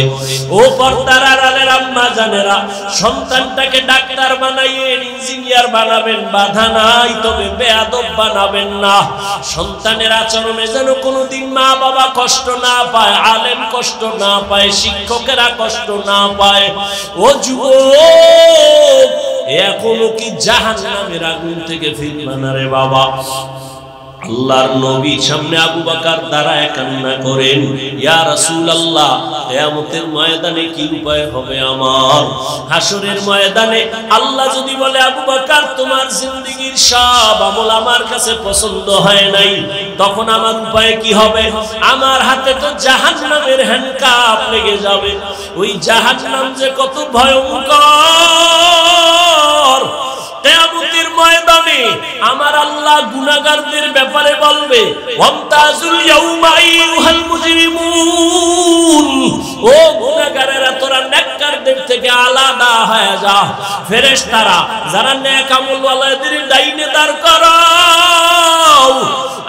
ও পর্দার আড়ালের আম্মা জানেরা, সন্তানটাকে ডাক্তার বানাইয়েন, ইঞ্জিনিয়ার বানাবেন, বাধা নাই, তবে বেয়াদব বানাবেন না। সন্তানের আচরণে যেন কোনোদিন মা বাবা কষ্ট না পায়, আলেম কষ্ট না পায়, শিক্ষকেরা কষ্ট না পায়। ও যুবক, এখনো কি জাহান্নামের আগুন থেকে ফিরবে না রে বাবা? আল্লাহর নবীর সামনে আবু বকর দাঁড়ায় কান্না করেন, ইয়া রাসূলুল্লাহ, কিয়ামতের ময়দানে কি উপায় হবে আমার? হাসরের ময়দানে আল্লাহ যদি বলে, আবু বকর, তোমার জিন্দেগীর সব আমল আমার কাছে পছন্দ হয় নাই, তখন আমার উপায় কি হবে? আমার হাতে তো জাহান্নামের হ্যান্ডকাপ লেগে যাবে। ওই জাহান্নাম যে কত ভয়ঙ্কর! কিয়ামতের ময়দানে আমার আল্লাহ গুনাহগারদের ব্যাপারে বলবে, ওয়ামতাজুল ইয়াউমা আইয়ুহাল মুজরিমুন, ও গুনাহগারেরা, তোরা নেককারদের থেকে আলাদা হয়ে যা। ফেরেশতারা যারা নেক আমলওয়ালাদের ডাইনে দাঁড় করাও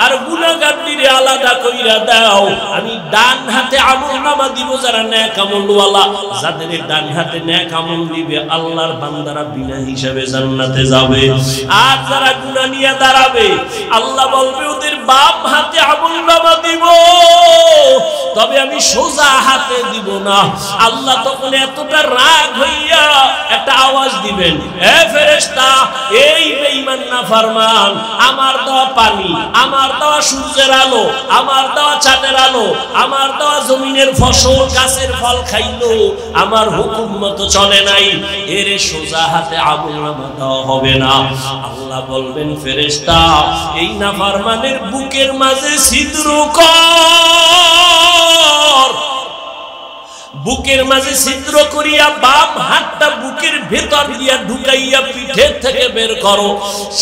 আর গুনাহগারদের আলাদা কইরা দাও। আমি ডান হাতে আমলনামা দিব যারা নেক আমলওয়ালা, যাদের ডান হাতে নেক আমল দিবে আল্লাহর বান্দারা বিনা হিসাবে জান্নাতে যাবে। আর যারা গুনাহ নিয়ে দাঁড়াবে, আল্লাহ বলবে ওদের বাম হাতে আমলনামা দিব, তবে আমি সোজা হাতে দিব না। আল্লাহ তখন এতটা রাগ হইয়া একটা আওয়াজ দিবেন, এ ফেরেশতা, এই বেঈমান নাফরমান, আমার দেওয়া পানি, আমার দেওয়া সূর্যের আলো, আমার দেওয়া চাঁদের আলো, আমার দেওয়া জমিনের ফসল গাছের ফল খাইলো, আমার হুকুম মতো চলে নাই, এরে সোজা হাতে আমলনামা দেওয়া হবে না। আল্লাহ বলবেন, ফেরেশতা, এই নাফরমানের বুকের মাঝে ছিদ্র কর। বুকের মাঝে ছিদ্র করিয়া বাম হাতটা বুকের ভেতর দিয়া ঢুকাইয়া পিঠের থেকে বের করো।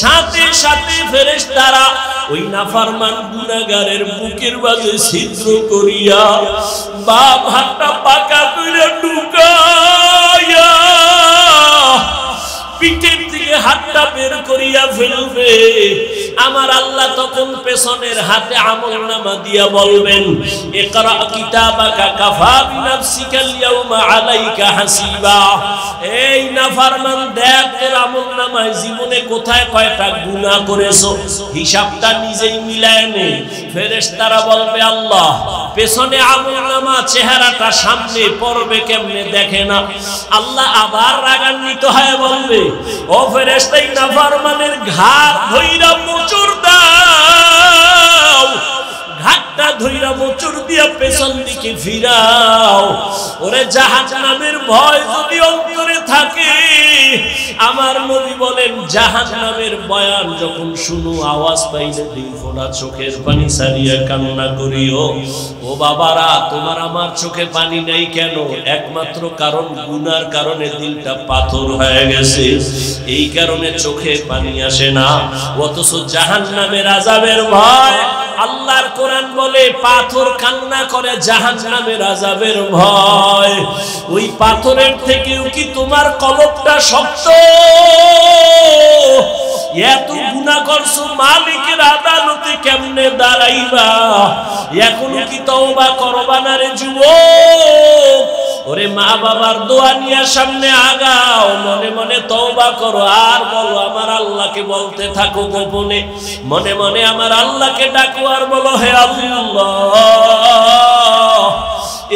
সাথে সাথে ফেরেশতারা ওই নাফরমান গুনাহগারের বুকের মাঝে ছিদ্র করিয়া বাম হাতটা পাকা কইরা ঢুকাইয়া পিঠের থেকে হাতটা বের করিয়া ফেলবে। আমার আল্লাহ তখন পেছনের হাতে আমলনামা দিয়া বলবেন, ইকরা কিতাবাকা কাফা বিনাফসিকাল ইয়াউমা আলাইকা হাসিবা। এই নাফরমান, দেখ তোর আমলনামায় জীবনে কোথায় কয়টা গুনাহ করেছো, হিসাবটা নিজেই মিলায় নে। ফেরেশতারা বলবে, আল্লাহ, পেছনে আমলনামা, চেহারাটা সামনে, পড়বে কেমনে দেখে না। আল্লাহ আবার রাগান্বিত হয়ে বলবে, ও ফেরেশতা, এই নাফরমানের ঘাড় ধইরা মোচড় দাও। ঘাট হাতটা ধইরা মোচড় দিয়া পেছন দিকে ফিরাও। ওরে জাহান্নামের ভয় যদি অন্তরে থাকে, আমার নবী বলেন জাহান্নামের বয়ান যখন শুনো আওয়াজ পাইলে দুই ফোঁটা চোখের পানি ছাড়িয়া কান্না করিও। ও বাবারা, তোমার আমার চোখে পানি নেই কেন? একমাত্র কারণ গুনার কারণে দিলটা পাথর হয়ে গেছে, এই কারণে চোখে পানি আসে না। অথচ জাহান্নামের আযাবের ভয়, আল্লাহর কোরআন বলে পাথর কান্না করে জাহান্নামের আযাবের ভয়। ওই পাথরের থেকেও কি তোমার কলবটা শক্ত? এত গুনাহ করছো, মালিকের আদালতে কেমনে দাঁড়াইবা? এখনো কি তওবা করবা না রে যুবক? ওরে মা বাবার দোয়া নিয়ে সামনে আগাও, মনে মনে তওবা করো আর বলো আমার আল্লাহকে বলতে থাকো গোপনে, মনে মনে আমার আল্লাহকে ডাকো আর বলো হে আল্লাহ,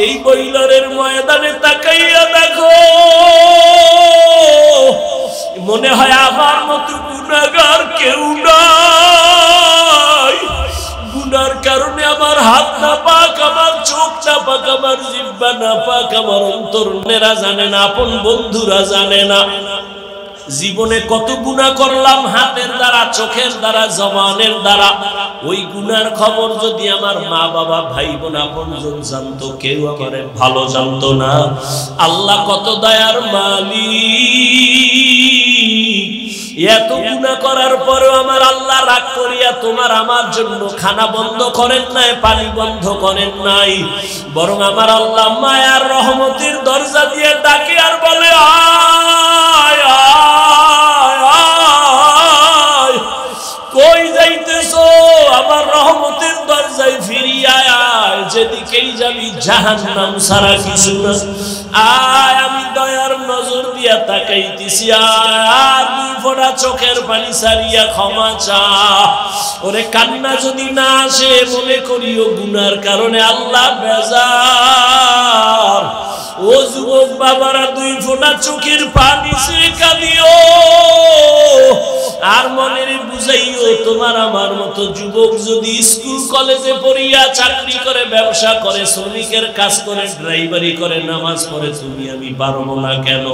এই বৈলরের ময়দানে তাকাইয়া দেখো, মনে হয় আমার মতো গুনাহগার কেউ নাই। গুনার কারণে আমার হাত না পাক, আমার চোখ না পাক, আমার জিহ্বা না পাক, আমার অন্তরেরা জানে না, আপন বন্ধুরা জানে না। জীবনে কত গুনাহ করলাম হাতের দ্বারা, চোখের দ্বারা, জবানের দ্বারা। ওই গুনার খবর যদি আমার মা বাবা ভাই বোন আপনজন জানতো, কেউ আমারে ভালো জানতো না। আল্লাহ কত দয়ার মালিক, এত গুনাহ করার পরেও আমার আল্লাহ রাগ করিয়া তোমার আমার জন্য খানা বন্ধ করেন নাই, পানি বন্ধ করেন নাই, বরং আমার আল্লাহ মায়ার রহমতের দরজা দিয়ে ডাকে আর বলে আয় আয় আয়, কই যাইতেছো? আমার রহমতের দরজায় ফিরিয়া আয়, যেদিকেই যাবি জাহান্নাম ছাড়া কিছু না। আয়, আমি দয়ার নজর দিয়া তাকাইতেছি, আর দুই ফোঁটা চোখের পানি ছাড়িয়া ক্ষমা চা। ওরে কান্না যদি না আসে, মনে করিও গুনার কারণে আল্লাহ বেজার। ও যুবক বাবারা, দুই ফোঁটা চোখের পানি ছেড়ে কাঁদিও আর মনের বুঝাইও, তোমার আমার মতো যুবক যদি স্কুল কলেজে পড়িয়া চাকরি করে, ব্যবসা করে, শ্রমিকের কাজ করে, ড্রাইভারি করে, নামাজ পড়ে, তুমি আমি পারবো না কেন?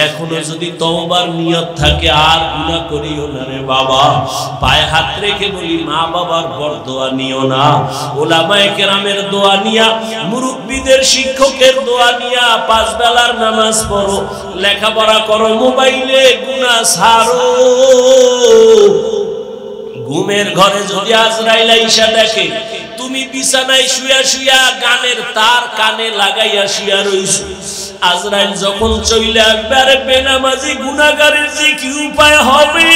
এখনো যদি তওবার নিয়ত থাকে, আর গুনাহ করিও না রে বাবা। পায়ে হাত রেখে বলি, মা বাবার বরদোয়া নিও না, ওলামায়ে কেরামের দোয়া নিয়া, মুরব্বিদের শিক্ষকের দোয়া নিয়া পাঁচ বেলার নামাজ পড়ো, লেখাপড়া করো, মোবাইলে গুনাহ ছাড়ো। ঘুমের ঘরে যদি আজরাইল আইসা দেখে তুমি বিছানায় শুয়া শুয়া গানের তার কানে লাগাইয়া শুয়া রইছো, আজরাইল যখন চইলে আসবে, আরে বেনামাজি গুনাহগারের যে কি উপায় হবে?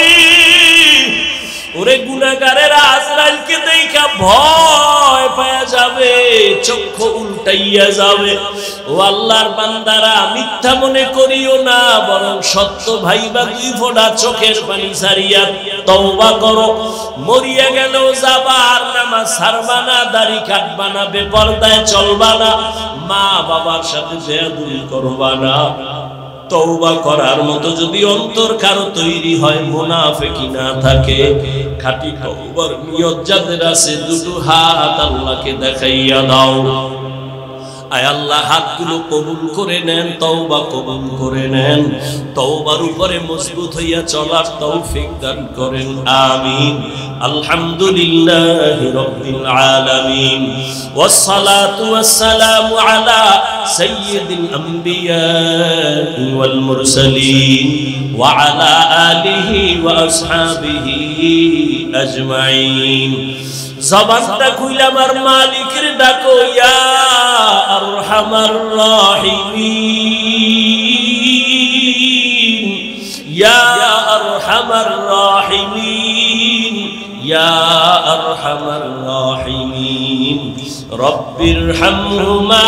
ওরে গুনাহগারেরা আজরাইলকে দেখা ভয় পাওয়া যাবে, চক্ষু উল্টাইয়া যাবে। ও আল্লাহর বান্দারা, মিথ্যা মনে করিও না, বরং সত্য ভাইবা দুই ফোঁটা চোখের পানি ছাড়িয়া তওবা করো। মরিয়া গেলেও যাবা, আর নামাজ ছাড়বা না, দাড়ি কাটবা না, বেপরদায় চলবা না, মা বাবার সাথে বেয়াদবি করবা না। তওবা করার মতো যদি অন্তর কারো তৈরি হয়, মুনাফিকি না থাকে, খাঁটি তওবার নিয়ত যাদের আছে, দুটো হাত আল্লাহকে দেখাইয়া দাও। আয় আল্লাহ, হাতগুলো কবুল করে নেন, তওবা কবুল করে নেন, তওবার উপরে মজবুত হইয়া চলার তৌফিক দান করেন, আমিন। আলহামদুলিল্লাহি রাব্বিল আলামিন, ওয়াস সালাতু ওয়াস সালামু আলা সাইয়্যিদিল আম্বিয়া ওয়াল মুরসালিন ওয়া আলা আলিহি ওয়া আসহাবিহি আজমাইন। জবানটা খুইলা আমার মালিকের ডাকো, ইয়া আরহামার রাহিমিন, ইয়া আরহামার রাহিমিন, ইয়া আরহামার রাহিমিন। রব্বিরহামহুমা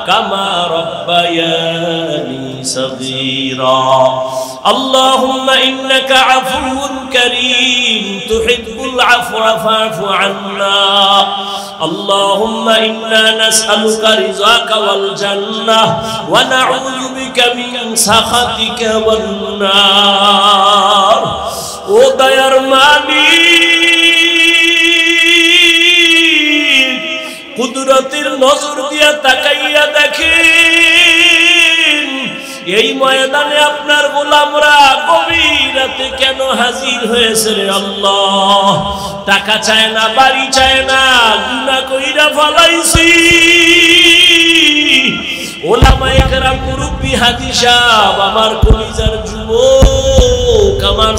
কামা রব্বায়ানি সগীরা। اللهم إنك عفو كريم تحب العفو فاعف عنا. اللهم إنا نسألك رضاك والجنة ونعوذ بك من سخطك والنار. ও দয়ার মালিক, কুদরতের নজর দিয়া তাকাইয়া দেখেন এই ময়দানে আপনার গোলামরা গভীর রাতে কেন হাজির হয়েছে রে আল্লাহ। টাকা চায় না, বাড়ি চায় না, গুনাহ কইরা ফলাইছি। ওলামায়ে কেরাম, মুরব্বি, হাজী সাহেব, আমার কলিজার যুবক, আমার